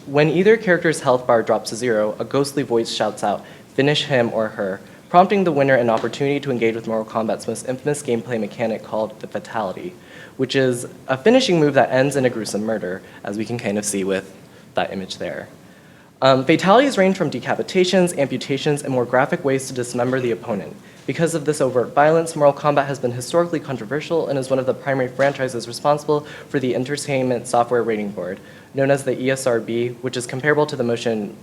Speaker 7: When either character's health bar drops to 0, a ghostly voice shouts out, "Finish him or her," prompting the winner an opportunity to engage with Mortal Kombat's most infamous gameplay mechanic called the Fatality, which is a finishing move that ends in a gruesome murder, as we can kind of see with that image there. Fatalities range from decapitations, amputations, and more graphic ways to dismember the opponent. Because of this overt violence, Mortal Kombat has been historically controversial and is one of the primary franchises responsible for the Entertainment Software Rating Board, known as the ESRB, which is comparable to the Motion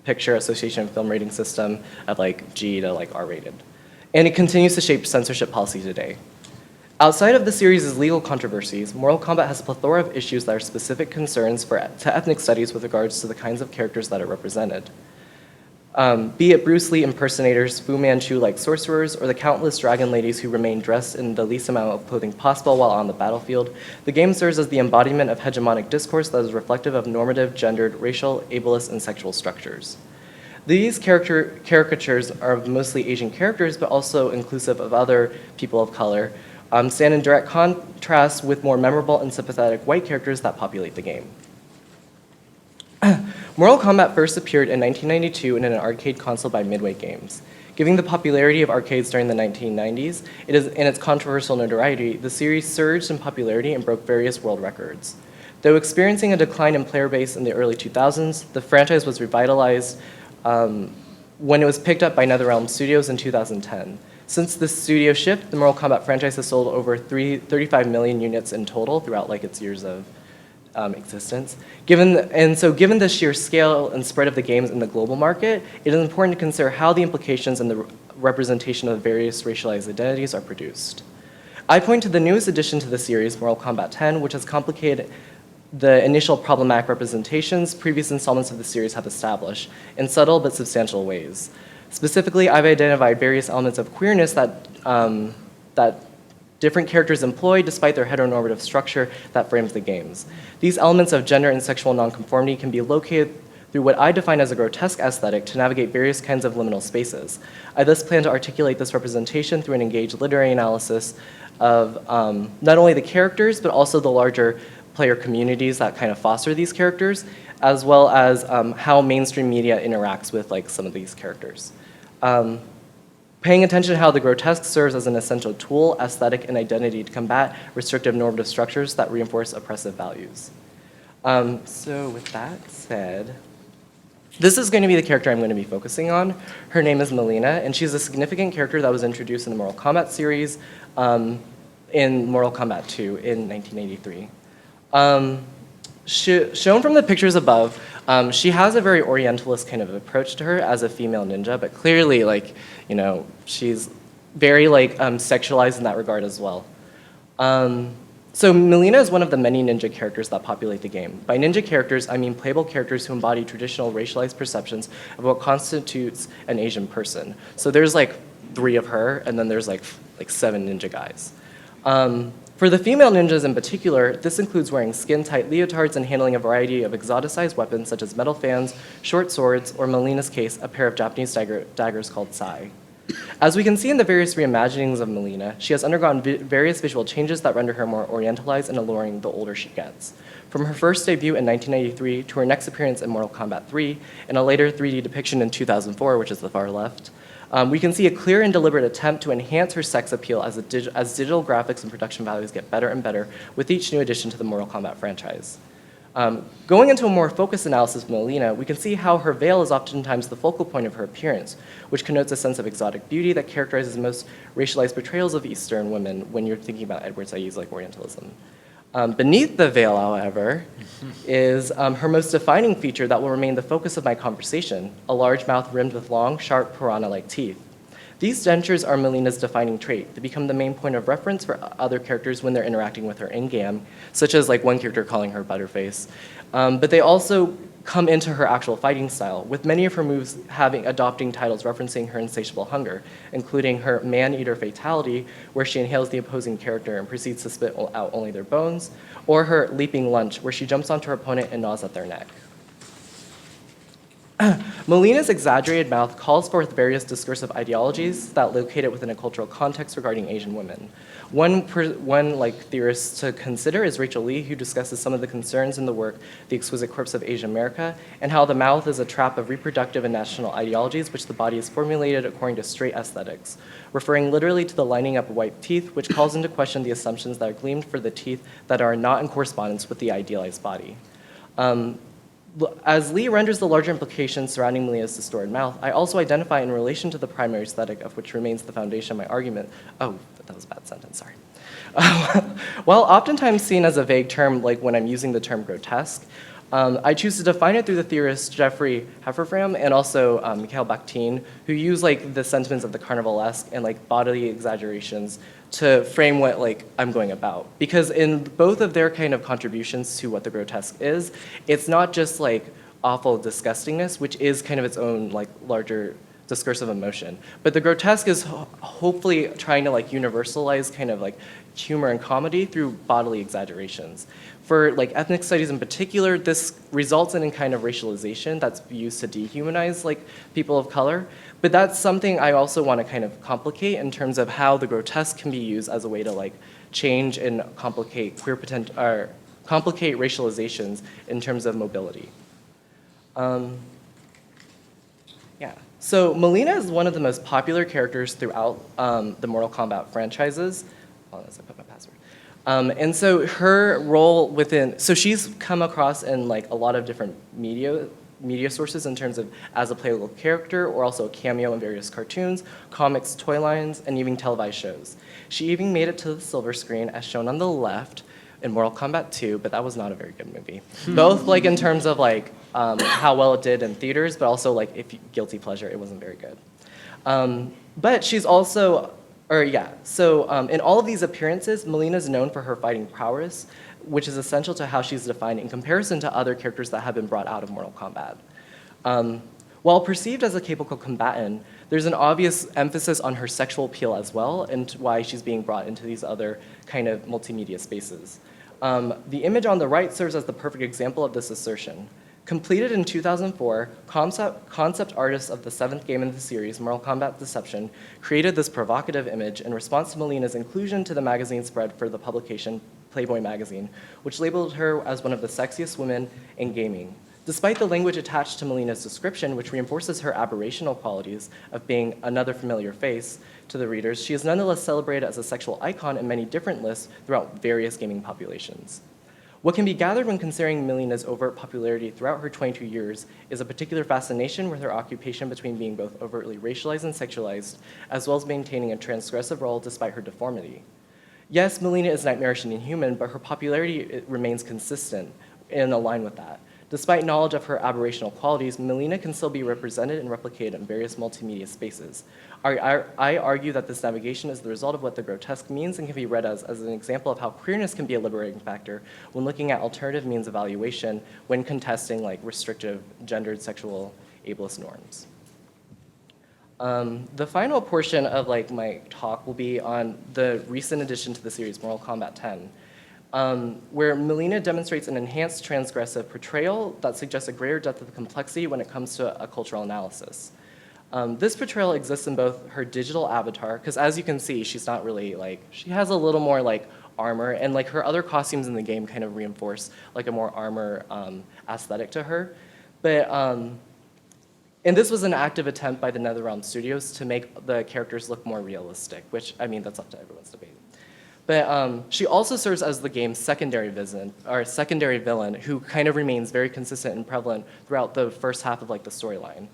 Speaker 7: Picture Association Film Rating System of G to R-rated. And it continues to shape censorship policy today. Outside of the series' legal controversies, Mortal Kombat has a plethora of issues that are specific concerns to ethnic studies with regards to the kinds of characters that are represented. Be it Bruce Lee impersonators, Fu Manchu-like sorcerers, or the countless dragon ladies who remain dressed in the least amount of clothing possible while on the battlefield, the game serves as the embodiment of hegemonic discourse that is reflective of normative, gendered, racial, ableist, and sexual structures. These caricatures are mostly Asian characters, but also inclusive of other people of color, stand in direct contrast with more memorable and sympathetic white characters that populate the game. Mortal Kombat first appeared in 1992 in an arcade console by Midway Games. Given the popularity of arcades during the 1990s, and its controversial notoriety, the series surged in popularity and broke various world records. Though experiencing a decline in player base in the early 2000s, the franchise was revitalized when it was picked up by NetherRealm Studios in 2010. Since the studio shift, the Mortal Kombat franchise has sold over 35 million units in total throughout its years of existence. Given the sheer scale and spread of the games in the global market, it is important to consider how the implications and the representation of various racialized identities are produced. I point to the newest addition to the series, Mortal Kombat 10, which has complicated the initial problematic representations previous installments of the series have established in subtle but substantial ways. Specifically, I've identified various elements of queerness that different characters employ despite their heteronormative structure that frames the games. These elements of gender and sexual nonconformity can be located through what I define as a grotesque aesthetic to navigate various kinds of liminal spaces. I thus plan to articulate this representation through an engaged literary analysis of not only the characters, but also the larger player communities that kind of foster these characters, as well as how mainstream media interacts with some of these characters. Paying attention to how the grotesque serves as an essential tool, aesthetic, and identity to combat restrictive normative structures that reinforce oppressive values. So with that said, this is going to be the character I'm going to be focusing on. Her name is Melina, and she's a significant character that was introduced in the Mortal Kombat series in Mortal Kombat 2 in 1983. Shown from the pictures above, she has a very Orientalist kind of approach to her as a female ninja, but clearly, she's very sexualized in that regard as well. So Melina is one of the many ninja characters that populate the game. By ninja characters, I mean playable characters who embody traditional racialized perceptions of what constitutes an Asian person. So there's 3 of her, and then there's 7 ninja guys. For the female ninjas in particular, this includes wearing skin-tight leotards and handling a variety of exoticized weapons such as metal fans, short swords, or in Melina's case, a pair of Japanese daggers called sai. As we can see in the various reimaginings of Melina, she has undergone various visual changes that render her more orientalized and alluring the older she gets. From her first debut in 1993 to her next appearance in Mortal Kombat 3, and a later 3D depiction in 2004, which is the far left, we can see a clear and deliberate attempt to enhance her sex appeal as digital graphics and production values get better and better with each new addition to the Mortal Kombat franchise. Going into a more focused analysis of Melina, we can see how her veil is oftentimes the focal point of her appearance, which connotes a sense of exotic beauty that characterizes most racialized portrayals of Eastern women when you're thinking about Edward Said's Orientalism. Beneath the veil, however, is her most defining feature that will remain the focus of my conversation, a large mouth rimmed with long, sharp, piranha-like teeth. These dentures are Melina's defining trait. They become the main point of reference for other characters when they're interacting with her in-game, such as one character calling her Butterface. But they also come into her actual fighting style, with many of her moves adopting titles referencing her insatiable hunger, including her man-eater fatality, where she inhales the opposing character and proceeds to spit out only their bones, or her leaping lunge, where she jumps onto her opponent and gnaws at their neck. Melina's exaggerated mouth calls forth various discursive ideologies that locate it within a cultural context regarding Asian women. One theorist to consider is Rachel Lee, who discusses some of the concerns in the work The Exquisite Corpse of Asian America, and how the mouth is a trap of reproductive and national ideologies which the body is formulated according to straight aesthetics, referring literally to the lining up of white teeth, which calls into question the assumptions that are gleaned for the teeth that are not in correspondence with the idealized body. As Lee renders the larger implications surrounding Melina's distorted mouth, I also identify in relation to the primary aesthetic of which remains the foundation of my argument. Oh, that was a bad sentence, sorry. While oftentimes seen as a vague term, when I'm using the term grotesque, I choose to define it through the theorists Jeffrey Hefferfram and also Mikhail Bakhtin, who use the sentiments of the carnivalesque and bodily exaggerations to frame what I'm going about. Because in both of their kind of contributions to what the grotesque is, it's not just awful disgustingness, which is kind of its own like larger discursive emotion. But the grotesque is hopefully trying to like universalize kind of like humor and comedy through bodily exaggerations. For like ethnic studies in particular, this results in kind of racialization that's used to dehumanize like people of color. But that's something I also want to kind of complicate in terms of how the grotesque can be used as a way to like change and complicate queer potential, or complicate racializations in terms of mobility. Yeah. So Melina is one of the most popular characters throughout the Mortal Kombat franchises. Hold on as I put my password. And so her role within, so she's come across in like a lot of different media sources in terms of as a playable character or also a cameo in various cartoons, comics, toy lines, and even televised shows. She even made it to the silver screen as shown on the left in Mortal Kombat 2, but that was not a very good movie. Both like in terms of like how well it did in theaters, but also like if guilty pleasure, it wasn't very good. But she's also, in all of these appearances, Melina is known for her fighting prowess, which is essential to how she's defined in comparison to other characters that have been brought out of Mortal Kombat. While perceived as a capable combatant, there's an obvious emphasis on her sexual appeal as well, and why she's being brought into these other kind of multimedia spaces. The image on the right serves as the perfect example of this assertion. Completed in 2004, concept artists of the 7th game in the series, Mortal Kombat Deception, created this provocative image in response to Melina's inclusion to the magazine spread for the publication Playboy magazine, which labeled her as one of the sexiest women in gaming. Despite the language attached to Melina's description, which reinforces her aberrational qualities of being another familiar face to the readers, she is nonetheless celebrated as a sexual icon in many different lists throughout various gaming populations. What can be gathered when considering Melina's overt popularity throughout her 22 years is a particular fascination with her occupation between being both overtly racialized and sexualized, as well as maintaining a transgressive role despite her deformity. Yes, Melina is nightmarish and inhuman, but her popularity remains consistent and aligned with that. Despite knowledge of her aberrational qualities, Melina can still be represented and replicated in various multimedia spaces. I argue that this navigation is the result of what the grotesque means and can be read as an example of how queerness can be a liberating factor when looking at alternative means of evaluation when contesting like restrictive gendered sexual ableist norms. The final portion of like my talk will be on the recent addition to the series, Mortal Kombat 10. Where Melina demonstrates an enhanced transgressive portrayal that suggests a greater depth of complexity when it comes to a cultural analysis. This portrayal exists in both her digital avatar, because as you can see, she's not really like, she has a little more like armor, and like her other costumes in the game kind of reinforce like a more armor aesthetic to her. But, and this was an active attempt by the NetherRealm Studios to make the characters look more realistic, which, I mean, that's up to everyone's debate. But she also serves as the game's secondary villain, who kind of remains very consistent and prevalent throughout the first half of like the storyline.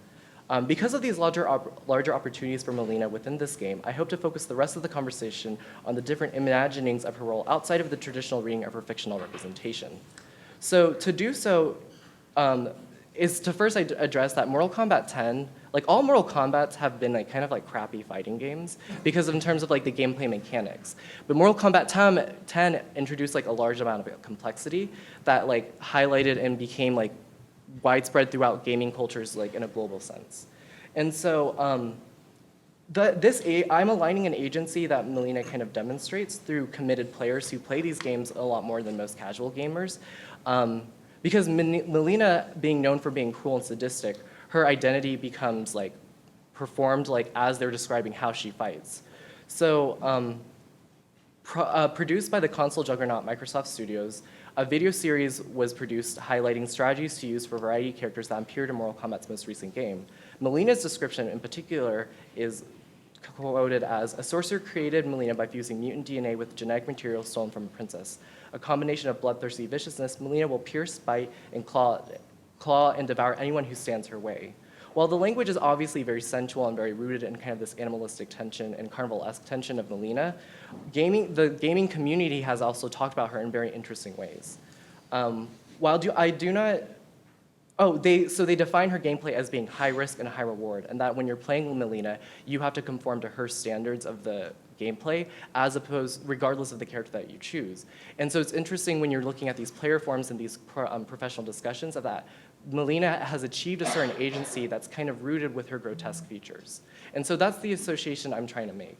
Speaker 7: Because of these larger opportunities for Melina within this game, I hope to focus the rest of the conversation on the different imaginings of her role outside of the traditional reading of her fictional representation. So to do so is to first address that Mortal Kombat 10, like all Mortal Kombats have been like kind of like crappy fighting games because in terms of like the gameplay mechanics. But Mortal Kombat 10 introduced like a large amount of complexity that like highlighted and became like widespread throughout gaming cultures like in a global sense. And so I'm aligning an agency that Melina kind of demonstrates through committed players who play these games a lot more than most casual gamers. Because Melina, being known for being cruel and sadistic, her identity becomes like performed like as they're describing how she fights. So produced by the console juggernaut Microsoft Studios, a video series was produced highlighting strategies to use for a variety of characters that appeared in Mortal Kombat's most recent game. Melina's description in particular is quoted as, "A sorcerer created Melina by fusing mutant DNA with genetic material stolen from a princess. A combination of bloodthirsty viciousness, Melina will pierce, bite, and claw and devour anyone who stands her way." While the language is obviously very sensual and very rooted in kind of this animalistic tension and carnival-esque tension of Melina, the gaming community has also talked about her in very interesting ways. They define her gameplay as being high risk and high reward, and that when you're playing Melina, you have to conform to her standards of the gameplay, regardless of the character that you choose. And so it's interesting when you're looking at these player forums and these professional discussions of that Melina has achieved a certain agency that's kind of rooted with her grotesque features. And so that's the association I'm trying to make.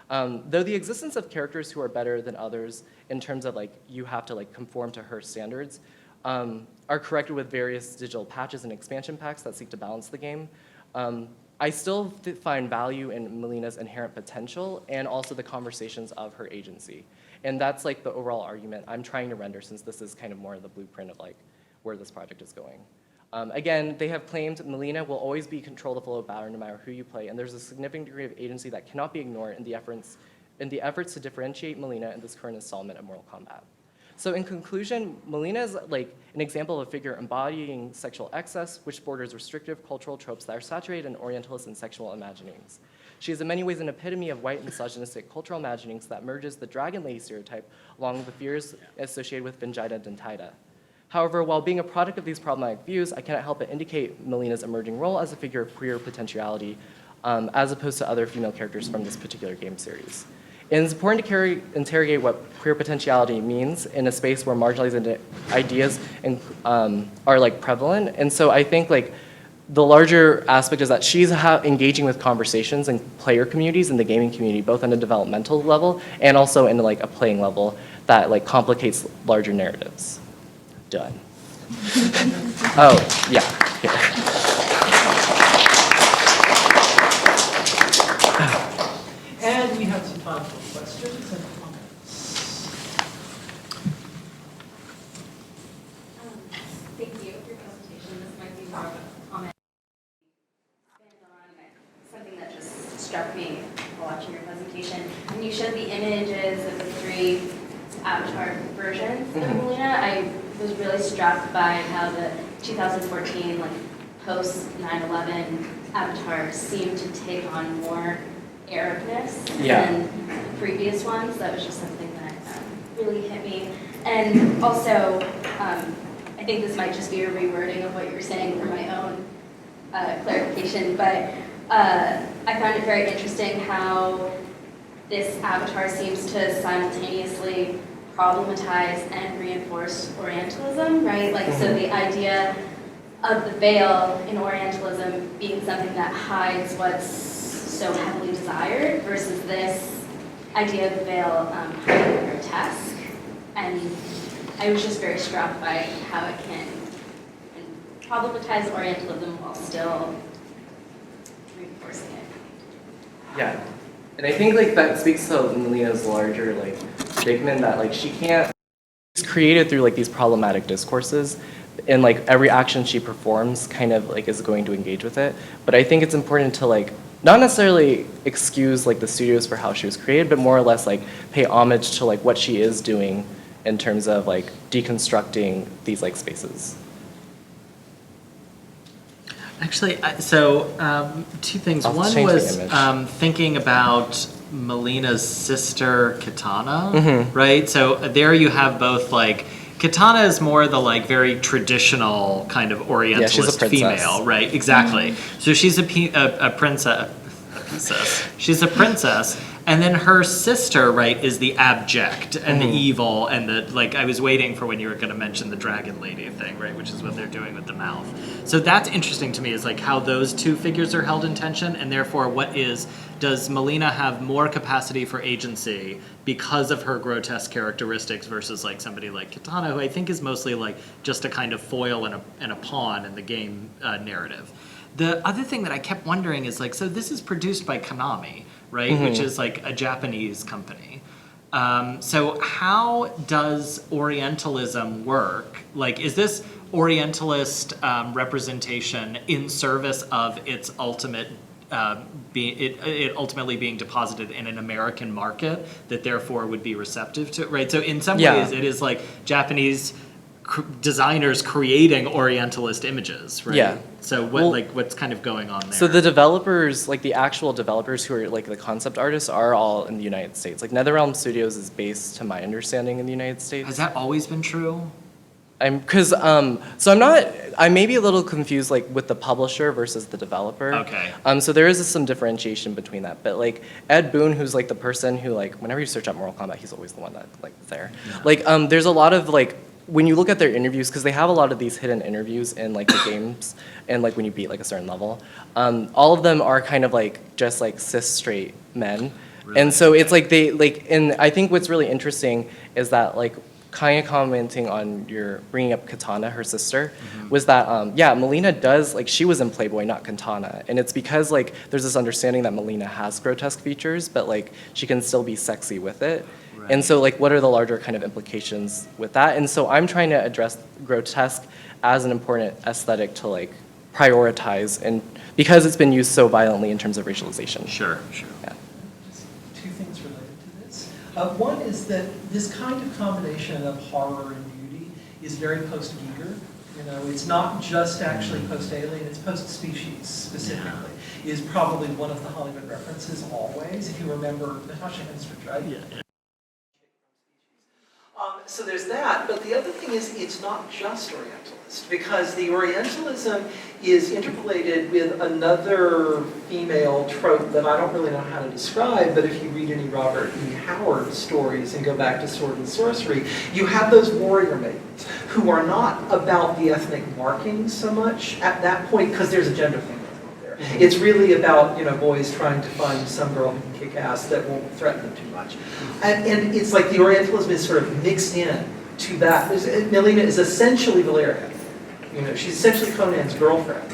Speaker 7: Though the existence of characters who are better than others in terms of like you have to like conform to her standards are corrected with various digital patches and expansion packs that seek to balance the game. I still find value in Melina's inherent potential and also the conversations of her agency. And that's like the overall argument I'm trying to render, since this is kind of more of the blueprint of like where this project is going. Again, they have claimed Melina will always be control the flow of battle no matter who you play, and there's a significant degree of agency that cannot be ignored in the efforts to differentiate Melina in this current installment of Mortal Kombat. So in conclusion, Melina is like an example of a figure embodying sexual excess, which borders restrictive cultural tropes that are saturated in Orientalist and sexual imaginings. She is in many ways an epitome of white misogynistic cultural imaginings that merges the dragon lady stereotype along with the fears associated with Vengita Dentita. However, while being a product of these problematic views, I cannot help but indicate Melina's emerging role as a figure of queer potentiality, as opposed to other female characters from this particular game series. And it's important to interrogate what queer potentiality means in a space where marginalized ideas are like prevalent. And so I think like the larger aspect is that she's engaging with conversations in player communities and the gaming community, both on a developmental level and also in like a playing level that like complicates larger narratives. Done. Oh, yeah. Here.
Speaker 5: And we have some time for questions and comments.
Speaker 3: Thank you for your presentation. This might be more of a comment. Something that just struck me while watching your presentation. When you showed the images of the 3 avatar versions of Melina, I was really struck by how the 2014 like post 9/11 avatar seemed to take on more Arabness than the previous ones. That was just something that really hit me. And also, I think this might just be a rewording of what you were saying for my own clarification, but I found it very interesting how this avatar seems to simultaneously problematize and reinforce Orientalism, right? Like, so the idea of the veil in Orientalism being something that hides what's so heavily desired versus this idea of the veil hiding the grotesque. And I was just very struck by how it can problematize Orientalism while still reinforcing it.
Speaker 7: Yeah, and I think like that speaks to Melina's larger like statement that like she can't. It's created through like these problematic discourses, and like every action she performs kind of like is going to engage with it. But I think it's important to like not necessarily excuse like the studios for how she was created, but more or less like pay homage to like what she is doing in terms of like deconstructing these like spaces.
Speaker 4: Actually, so 2 things.
Speaker 7: I'll
Speaker 4: One
Speaker 7: change the
Speaker 4: was
Speaker 7: image.
Speaker 4: thinking about Melina's sister, Kitana, right? So there you have both like, Kitana is more the like very traditional kind of Orientalist
Speaker 7: she's a princess.
Speaker 4: female, right? Exactly. So she's a princess. She's a princess, and then her sister, right, is the abject and the evil and the like. I was waiting for when you were going to mention the dragon lady thing, right, which is what they're doing with the mouth. So that's interesting to me, is like how those 2 figures are held in tension, and therefore does Melina have more capacity for agency because of her grotesque characteristics versus like somebody like Kitana, who I think is mostly like just a kind of foil and a pawn in the game narrative. The other thing that I kept wondering is like, so this is produced by Konami, right? Which is like a Japanese company. So how does Orientalism work? Like, is this Orientalist representation in service of its ultimate, it ultimately being deposited in an American market that therefore would be receptive to, right? So in some ways it is like Japanese designers creating Orientalist images, right? Yeah. So what's kind of going on there?
Speaker 7: So the developers, like the actual developers who are like the concept artists, are all in the United States. Like NetherRealm Studios is based, to my understanding, in the United States.
Speaker 4: Has that always been true?
Speaker 7: I may be a little confused like with the publisher versus the developer.
Speaker 4: Okay.
Speaker 7: So there is some differentiation between that, but like Ed Boon, who's like the person who like whenever you search up Mortal Kombat, he's always the one that like there. Yeah. Like there's a lot of like when you look at their interviews, because they have a lot of these hidden interviews in like the games and like when you beat like a certain level, all of them are kind of like just like cis straight men. And so it's like they like, and I think what's really interesting is that like kind of commenting on your bringing up Katana, her sister, was that yeah, Melina does like she was in Playboy, not Katana, and it's because like there's this understanding that Melina has grotesque features, but like she can still be sexy with it. And so like what are the larger kind of implications with that? And so I'm trying to address grotesque as an important aesthetic to like prioritize, and because it's been used so violently in terms of racialization.
Speaker 6: Sure.
Speaker 7: Yeah.
Speaker 1: Two things related to this. One is that this kind of combination of horror and beauty is very post-Giger. You know, it's not just actually post-Alien, it's post-Species specifically. Is probably one of the Hollywood references always, if you remember Natasha Henstridge, right?
Speaker 6: Yeah.
Speaker 5: So there's that, but the other thing is it's not just Orientalist, because the Orientalism is interpolated with another female trope that I don't really know how to describe, but if you read any Robert E. Howard stories and go back to Sword and Sorcery, you have those warrior maidens who are not about the ethnic markings so much at that point, because there's a gender thing going on there. It's really about, you know, boys trying to find some girl who can kick ass that won't threaten them too much. And it's like the Orientalism is sort of mixed in to that. Melina is essentially Valeria. You know, she's essentially Conan's girlfriend.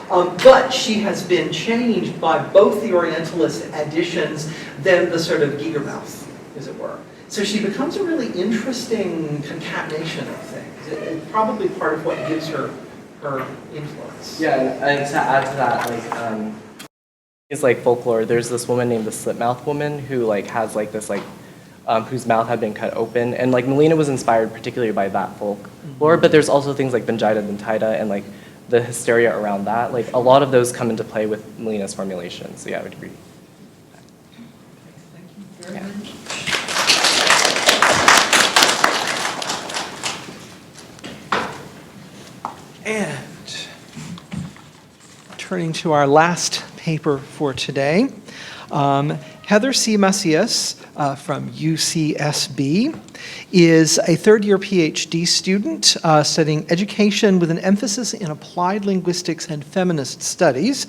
Speaker 5: But she has been changed by both the Orientalist additions, then the sort of Giger mouth, as it were. So she becomes a really interesting concatenation of things. It's probably part of what gives her influence.
Speaker 7: Yeah, and to add to that, like, it's like folklore. There's this woman named the Slipmouth Woman who like has like this like, whose mouth had been cut open, and like Melina was inspired particularly by that folklore. But there's also things like Benjida Dentida and like the hysteria around that. Like a lot of those come into play with Melina's formulation. So yeah, I would agree.
Speaker 1: Thank you very much. And turning to our last paper for today, Heather C. Macias from UCSB is a third-year PhD student studying education with an emphasis in applied linguistics and feminist studies.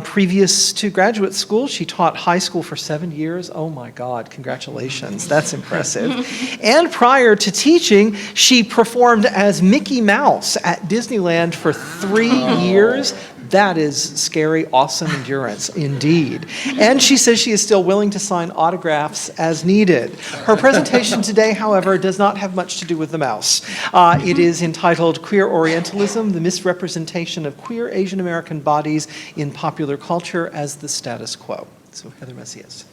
Speaker 1: Previous to graduate school, she taught high school for 7 years. Oh my God, congratulations, that's impressive. And prior to teaching, she performed as Mickey Mouse at Disneyland for 3 years. That is scary, awesome endurance, indeed. And she says she is still willing to sign autographs as needed. Her presentation today, however, does not have much to do with the mouse. It is entitled Queer Orientalism, the Misrepresentation of Queer Asian American Bodies in Popular Culture as the Status Quo. So Heather Macias.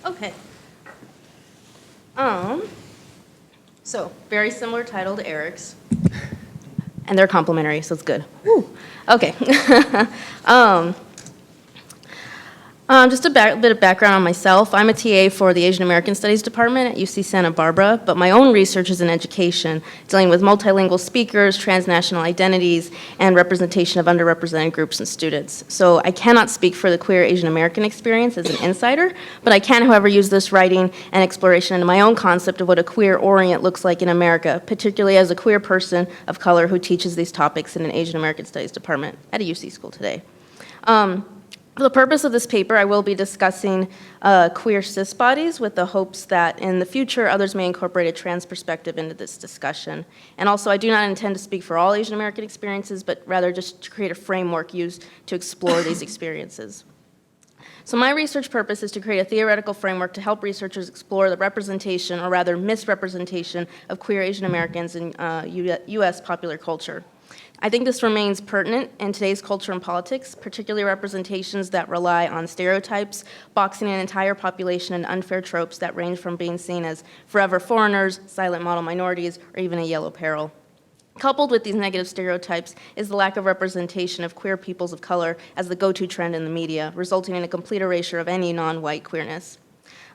Speaker 8: Okay. So very similar title to Eric's, and they're complementary, so it's good. Woo. Okay. Just a bit of background on myself. I'm a TA for the Asian American Studies Department at UC Santa Barbara, but my own research is in education, dealing with multilingual speakers, transnational identities, and representation of underrepresented groups and students. So I cannot speak for the queer Asian American experience as an insider, but I can, however, use this writing and exploration into my own concept of what a queer Orient looks like in America, particularly as a queer person of color who teaches these topics in an Asian American Studies Department at a UC school today. For the purpose of this paper, I will be discussing queer cis bodies with the hopes that in the future others may incorporate a trans perspective into this discussion. And also, I do not intend to speak for all Asian American experiences, but rather just to create a framework used to explore these experiences. So my research purpose is to create a theoretical framework to help researchers explore the representation, or rather misrepresentation, of queer Asian Americans in U.S. popular culture. I think this remains pertinent in today's culture and politics, particularly representations that rely on stereotypes, boxing an entire population in unfair tropes that range from being seen as forever foreigners, silent model minorities, or even a yellow peril. Coupled with these negative stereotypes is the lack of representation of queer peoples of color as the go-to trend in the media, resulting in a complete erasure of any non-white queerness.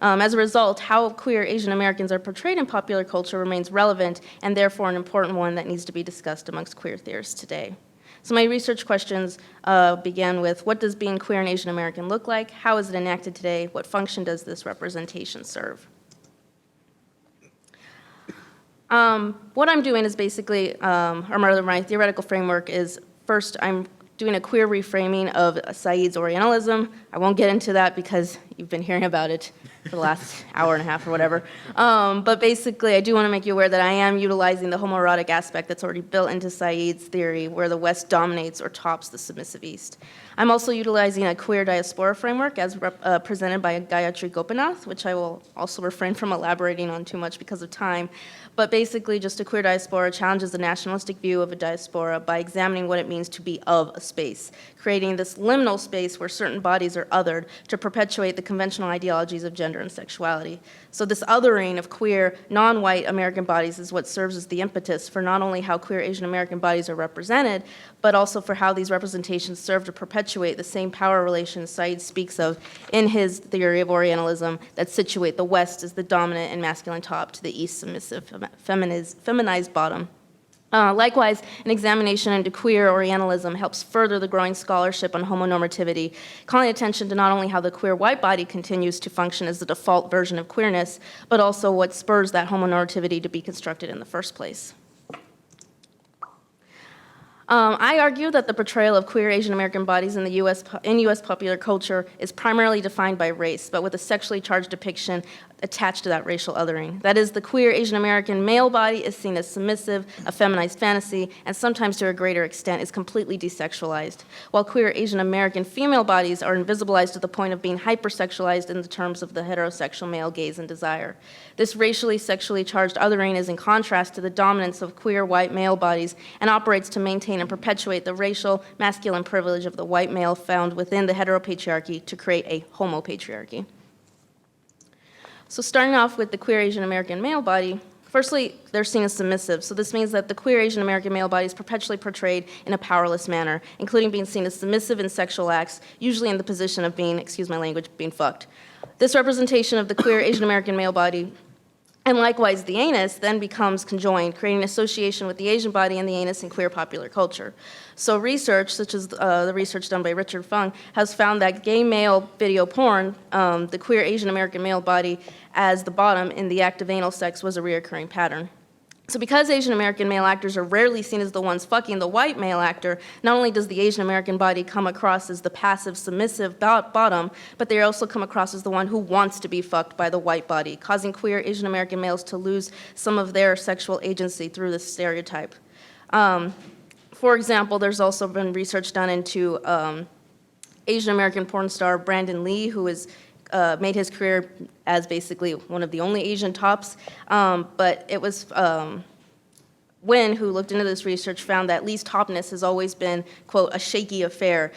Speaker 8: As a result, how queer Asian Americans are portrayed in popular culture remains relevant and therefore an important one that needs to be discussed amongst queer theorists today. So my research questions began with, what does being queer and Asian American look like? How is it enacted today? What function does this representation serve? What I'm doing is basically, or rather my theoretical framework is, first I'm doing a queer reframing of Said's Orientalism. I won't get into that because you've been hearing about it for the last hour and a half or whatever. But basically, I do want to make you aware that I am utilizing the homoerotic aspect that's already built into Said's theory, where the West dominates or tops the submissive East. I'm also utilizing a queer diaspora framework as presented by Gayatri Gopinath, which I will also refrain from elaborating on too much because of time. But basically, just a queer diaspora challenges the nationalistic view of a diaspora by examining what it means to be of a space, creating this liminal space where certain bodies are othered to perpetuate the conventional ideologies of gender and sexuality. So this othering of queer, non-white American bodies is what serves as the impetus for not only how queer Asian American bodies are represented, but also for how these representations serve to perpetuate the same power relations Said speaks of in his theory of Orientalism that situate the West as the dominant and masculine top to the East submissive, feminized bottom. Likewise, an examination into queer Orientalism helps further the growing scholarship on homonormativity, calling attention to not only how the queer white body continues to function as the default version of queerness, but also what spurs that homonormativity to be constructed in the first place. I argue that the portrayal of queer Asian American bodies in U.S. popular culture is primarily defined by race, but with a sexually charged depiction attached to that racial othering. That is, the queer Asian American male body is seen as submissive, a feminized fantasy, and sometimes to a greater extent is completely desexualized, while queer Asian American female bodies are invisibilized to the point of being hypersexualized in the terms of the heterosexual male gaze and desire. This racially, sexually charged othering is in contrast to the dominance of queer white male bodies and operates to maintain and perpetuate the racial, masculine privilege of the white male found within the heteropatriarchy to create a homopatriarchy. So starting off with the queer Asian American male body, firstly, they're seen as submissive. So this means that the queer Asian American male body is perpetually portrayed in a powerless manner, including being seen as submissive in sexual acts, usually in the position of being, excuse my language, being fucked. This representation of the queer Asian American male body, and likewise the anus, then becomes conjoined, creating an association with the Asian body and the anus in queer popular culture. So research, such as the research done by Richard Fung, has found that gay male video porn, the queer Asian American male body as the bottom in the act of anal sex was a reoccurring pattern. So because Asian American male actors are rarely seen as the ones fucking the white male actor, not only does the Asian American body come across as the passive, submissive bottom, but they also come across as the one who wants to be fucked by the white body, causing queer Asian American males to lose some of their sexual agency through this stereotype. For example, there's also been research done into Asian American porn star Brandon Lee, who is made his career as basically one of the only Asian tops, but it was Wynn, who looked into this research, found that Lee's topness has always been, quote, a shaky affair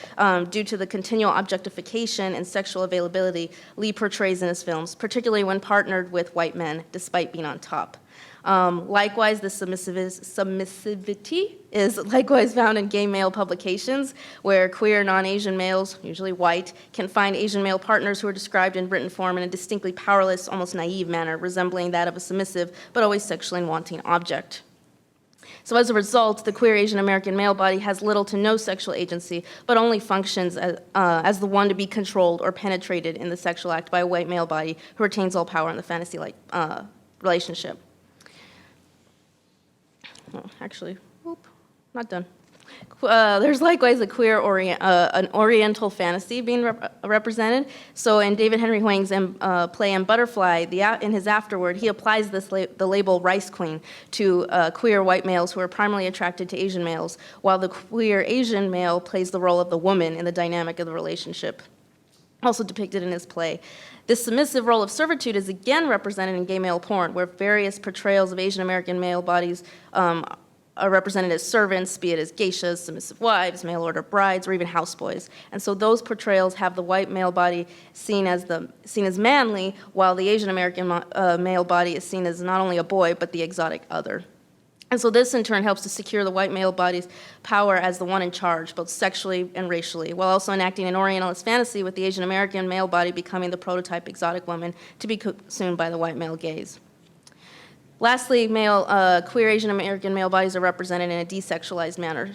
Speaker 8: due to the continual objectification and sexual availability Lee portrays in his films, particularly when partnered with white men, despite being on top. Likewise, the submissivity is likewise found in gay male publications, where queer non-Asian males, usually white, can find Asian male partners who are described in written form in a distinctly powerless, almost naive manner, resembling that of a submissive, but always sexually wanting object. So as a result, the queer Asian American male body has little to no sexual agency, but only functions as the one to be controlled or penetrated in the sexual act by a white male body who retains all power in the fantasy-like relationship. Oh, actually, not done. There's likewise a queer an Oriental fantasy being represented. So in David Henry Hwang's play *M Butterfly*, in his afterword, he applies the label Rice Queen to queer white males who are primarily attracted to Asian males, while the queer Asian male plays the role of the woman in the dynamic of the relationship, also depicted in his play. This submissive role of servitude is again represented in gay male porn, where various portrayals of Asian American male bodies are represented as servants, be it as geishas, submissive wives, mail order brides, or even houseboys. And so those portrayals have the white male body seen as manly, while the Asian American male body is seen as not only a boy, but the exotic other. And so this in turn helps to secure the white male body's power as the one in charge, both sexually and racially, while also enacting an Orientalist fantasy with the Asian American male body becoming the prototype exotic woman to be consumed by the white male gaze. Lastly, queer Asian American male bodies are represented in a desexualized manner.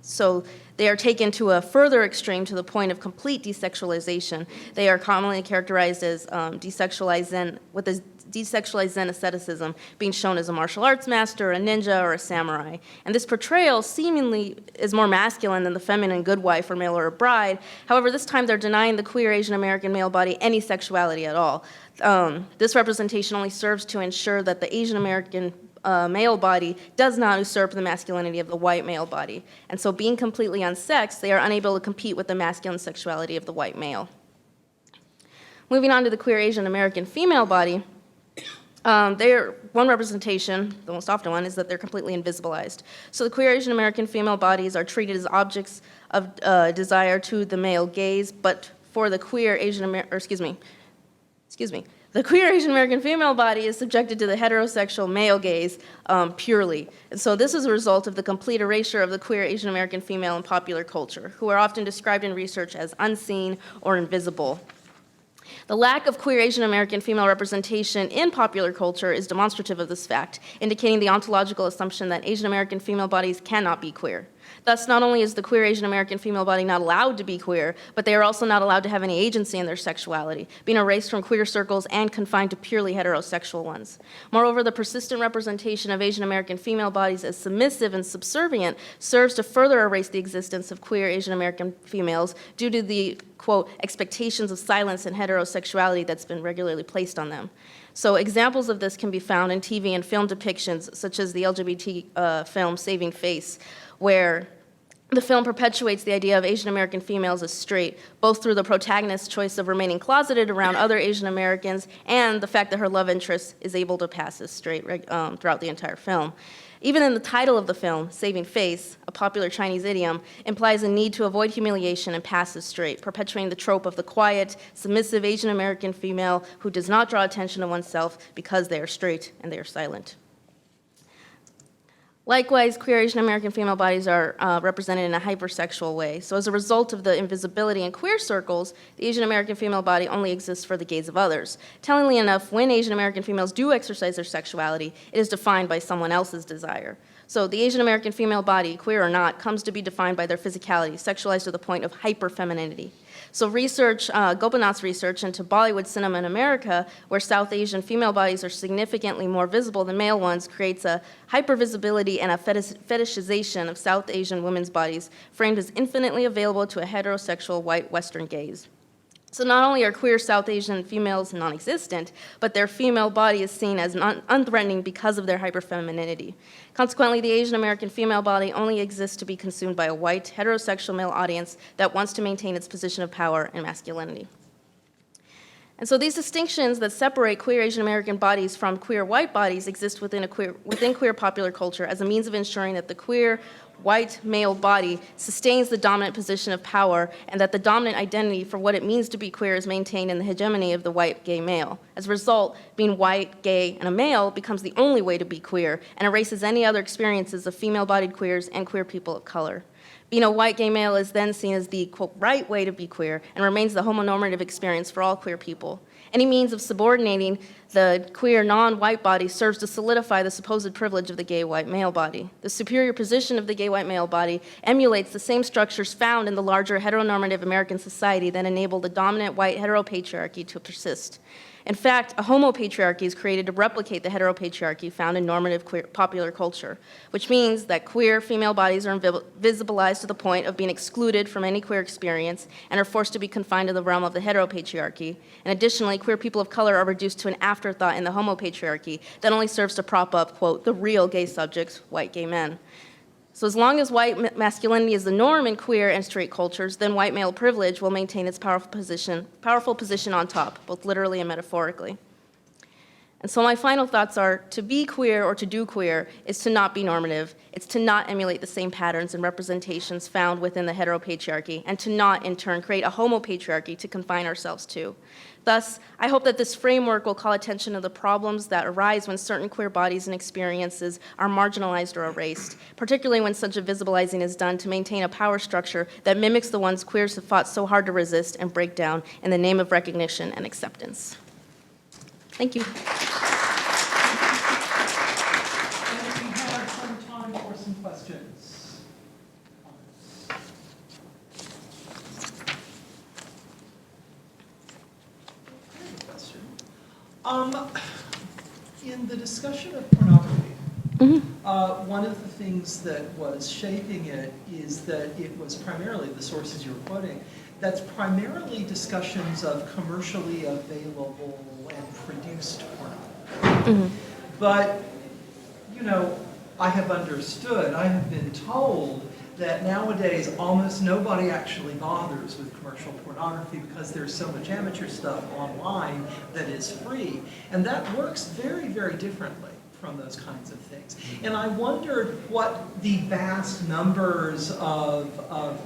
Speaker 8: So they are taken to a further extreme to the point of complete desexualization. They are commonly characterized as desexualized Zen, with a desexualized Zen asceticism being shown as a martial arts master, a ninja, or a samurai. And this portrayal seemingly is more masculine than the feminine good wife or male or a bride. However, this time they're denying the queer Asian American male body any sexuality at all. This representation only serves to ensure that the Asian American male body does not usurp the masculinity of the white male body. And so being completely unsexed, they are unable to compete with the masculine sexuality of the white male. Moving on to the queer Asian American female body, one representation, the most often one, is that they're completely invisibilized. So the queer Asian American female bodies are treated as objects of desire to the male gaze, but for the queer Asian American, the queer Asian American female body is subjected to the heterosexual male gaze purely. And so this is a result of the complete erasure of the queer Asian American female in popular culture, who are often described in research as unseen or invisible. The lack of queer Asian American female representation in popular culture is demonstrative of this fact, indicating the ontological assumption that Asian American female bodies cannot be queer. Thus, not only is the queer Asian American female body not allowed to be queer, but they are also not allowed to have any agency in their sexuality, being erased from queer circles and confined to purely heterosexual ones. Moreover, the persistent representation of Asian American female bodies as submissive and subservient serves to further erase the existence of queer Asian American females due to the, quote, expectations of silence and heterosexuality that's been regularly placed on them. So examples of this can be found in TV and film depictions, such as the LGBT film Saving Face, where the film perpetuates the idea of Asian American females as straight, both through the protagonist's choice of remaining closeted around other Asian Americans and the fact that her love interest is able to pass as straight throughout the entire film. Even in the title of the film, Saving Face, a popular Chinese idiom, implies a need to avoid humiliation and pass as straight, perpetuating the trope of the quiet, submissive Asian American female who does not draw attention to oneself because they are straight and they are silent. Likewise, queer Asian American female bodies are represented in a hypersexual way. So as a result of the invisibility in queer circles, the Asian American female body only exists for the gaze of others. Tellingly enough, when Asian American females do exercise their sexuality, it is defined by someone else's desire. So the Asian American female body, queer or not, comes to be defined by their physicality, sexualized to the point of hyperfemininity. So research, Gopinath's research into Bollywood cinema in America, where South Asian female bodies are significantly more visible than male ones, creates a hypervisibility and a fetishization of South Asian women's bodies, framed as infinitely available to a heterosexual white Western gaze. So not only are queer South Asian females non-existent, but their female body is seen as unthreatening because of their hyperfemininity. Consequently, the Asian American female body only exists to be consumed by a white, heterosexual male audience that wants to maintain its position of power and masculinity. And so these distinctions that separate queer Asian American bodies from queer white bodies exist within queer popular culture as a means of ensuring that the queer white male body sustains the dominant position of power and that the dominant identity for what it means to be queer is maintained in the hegemony of the white gay male. As a result, being white, gay, and a male becomes the only way to be queer and erases any other experiences of female-bodied queers and queer people of color. Being a white gay male is then seen as the, quote, right way to be queer and remains the homonormative experience for all queer people. Any means of subordinating the queer non-white body serves to solidify the supposed privilege of the gay white male body. The superior position of the gay white male body emulates the same structures found in the larger heteronormative American society that enable the dominant white heteropatriarchy to persist. In fact, a homopatriarchy is created to replicate the heteropatriarchy found in normative queer popular culture, which means that queer female bodies are visibilized to the point of being excluded from any queer experience and are forced to be confined to the realm of the heteropatriarchy. And additionally, queer people of color are reduced to an afterthought in the homopatriarchy that only serves to prop up, quote, the real gay subjects, white gay men. So as long as white masculinity is the norm in queer and straight cultures, then white male privilege will maintain its powerful position on top, both literally and metaphorically. And so my final thoughts are, to be queer or to do queer is to not be normative. It's to not emulate the same patterns and representations found within the heteropatriarchy, and to not, in turn, create a homopatriarchy to confine ourselves to. Thus, I hope that this framework will call attention to the problems that arise when certain queer bodies and experiences are marginalized or erased, particularly when such a visibilizing is done to maintain a power structure that mimics the ones queers have fought so hard to resist and break down in the name of recognition and acceptance. Thank you.
Speaker 1: And we have some time for some questions. I have a question. In the discussion of pornography, one of the things that was shaping it is that it was primarily, the sources you were quoting, that's primarily discussions of commercially available and produced pornography. But, you know, I have understood, I have been told that nowadays almost nobody actually bothers with commercial pornography because there's so much amateur stuff online that is free. And that works very, very differently from those kinds of things. And I wondered what the vast numbers of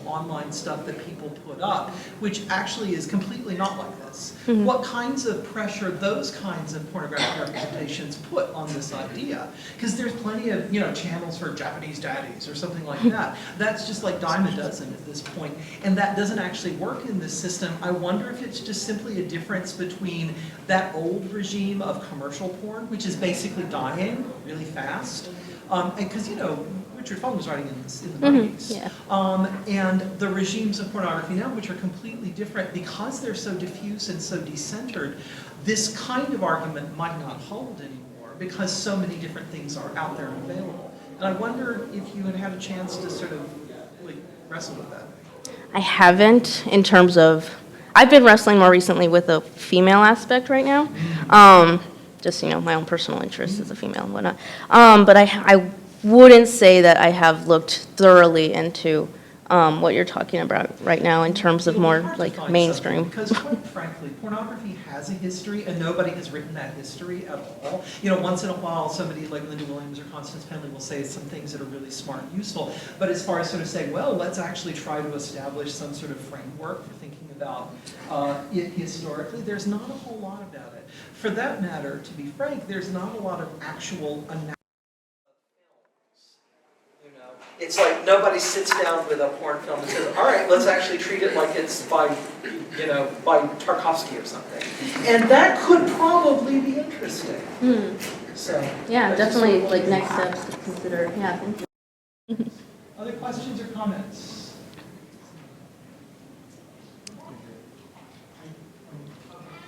Speaker 1: online stuff that people put up, which actually is completely not like this, what kinds of pressure those kinds of pornographic representations put on this idea. Because there's plenty of, you know, channels for Japanese daddies or something like that. That's just like dime a dozen at this point. And that doesn't actually work in this system. I wonder if it's just simply a difference between that old regime of commercial porn, which is basically dying really fast, because, you know, Richard Fong was writing in the 90s, and the regimes of pornography now, which are completely different because they're so diffuse and so decentered. This kind of argument might not hold anymore because so many different things are out there and available. And I wonder if you had had a chance to sort of like wrestle with that.
Speaker 8: I haven't, in terms of, I've been wrestling more recently with a female aspect right now. Just, you know, my own personal interest as a female and whatnot. But I wouldn't say that I have looked thoroughly into what you're talking about right now in terms of more like mainstream.
Speaker 1: Because quite frankly, pornography has a history and nobody has written that history at all. You know, once in a while somebody like Linda Williams or Constance Penley will say some things that are really smart and useful. But as far as sort of saying, well, let's actually try to establish some sort of framework for thinking about it historically, there's not a whole lot about it. For that matter, to be frank, there's not a lot of actual analysis.
Speaker 5: It's like nobody sits down with a porn film and says, all right, let's actually treat it like it's by, you know, by Tarkovsky or something. And that could probably be interesting. So
Speaker 8: Yeah, definitely like next steps to consider. Yeah, thank you.
Speaker 1: Other questions or comments?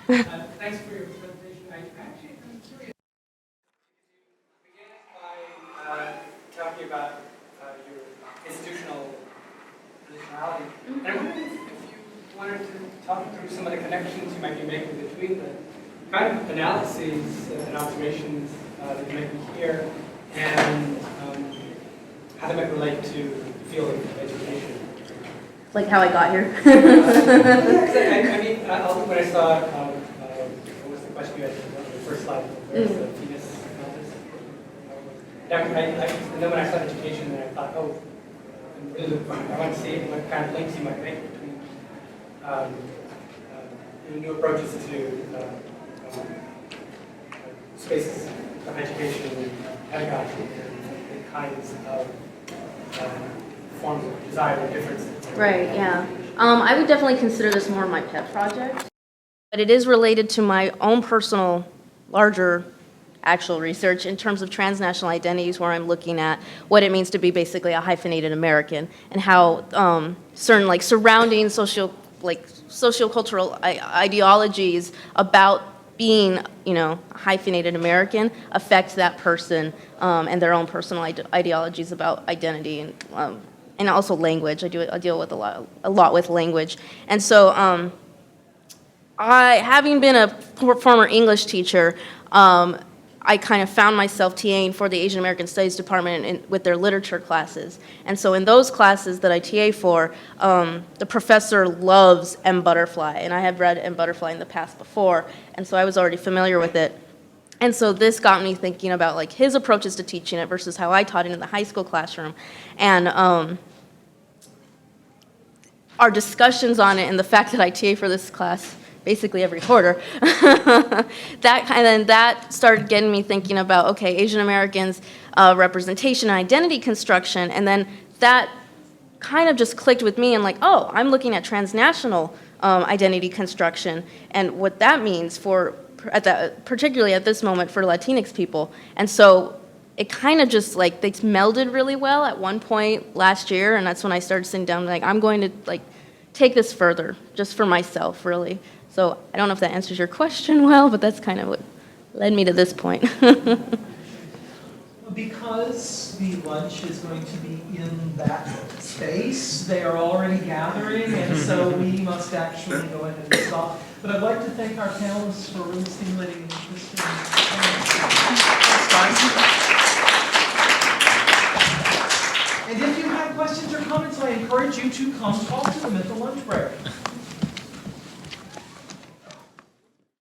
Speaker 9: Thanks for your presentation. I'm curious. You began by talking about your institutional positionality. And I wondered if you wanted to talk through some of the connections you might be making between the kind of analyses and observations that you're making here and how they might relate to the field of education.
Speaker 8: Like how I got here.
Speaker 9: I mean, when I saw, what was the question you had on the first slide, where's the penis contest? And then when I saw education, then I thought, oh, I want to see what kind of links you might make between new approaches to spaces of education and pedagogy and the kinds of forms of desire or difference.
Speaker 8: Right, yeah. I would definitely consider this more my pet project. But it is related to my own personal, larger actual research in terms of transnational identities, where I'm looking at what it means to be basically a hyphenated American and how certain like surrounding sociocultural ideologies about being, you know, a hyphenated American affect that person and their own personal ideologies about identity and also language. I deal with a lot with language, and so having been a former English teacher, I kind of found myself TAing for the Asian American Studies department with their literature classes. And so in those classes that I TA for, the professor loves M. Butterfly, and I had read M. Butterfly in the past before, and so I was already familiar with it. And so this got me thinking about like his approaches to teaching it versus how I taught it in the high school classroom. And our discussions on it and the fact that I TA for this class basically every quarter, that started getting me thinking about, okay, Asian Americans, representation and identity construction, and then that kind of just clicked with me and like, oh, I'm looking at transnational identity construction and what that means for, particularly at this moment for Latinx people. And so it kind of just like, they melded really well at one point last year, and that's when I started sitting down like, I'm going to like take this further just for myself, really. So I don't know if that answers your question well, but that's kind of what led me to this point.
Speaker 1: Because the lunch is going to be in that space, they are already gathering, and so we must actually go ahead and stop. But I'd like to thank our panelists for really stimulating and interesting. And if you have questions or comments, I encourage you to come talk to them at the lunch break.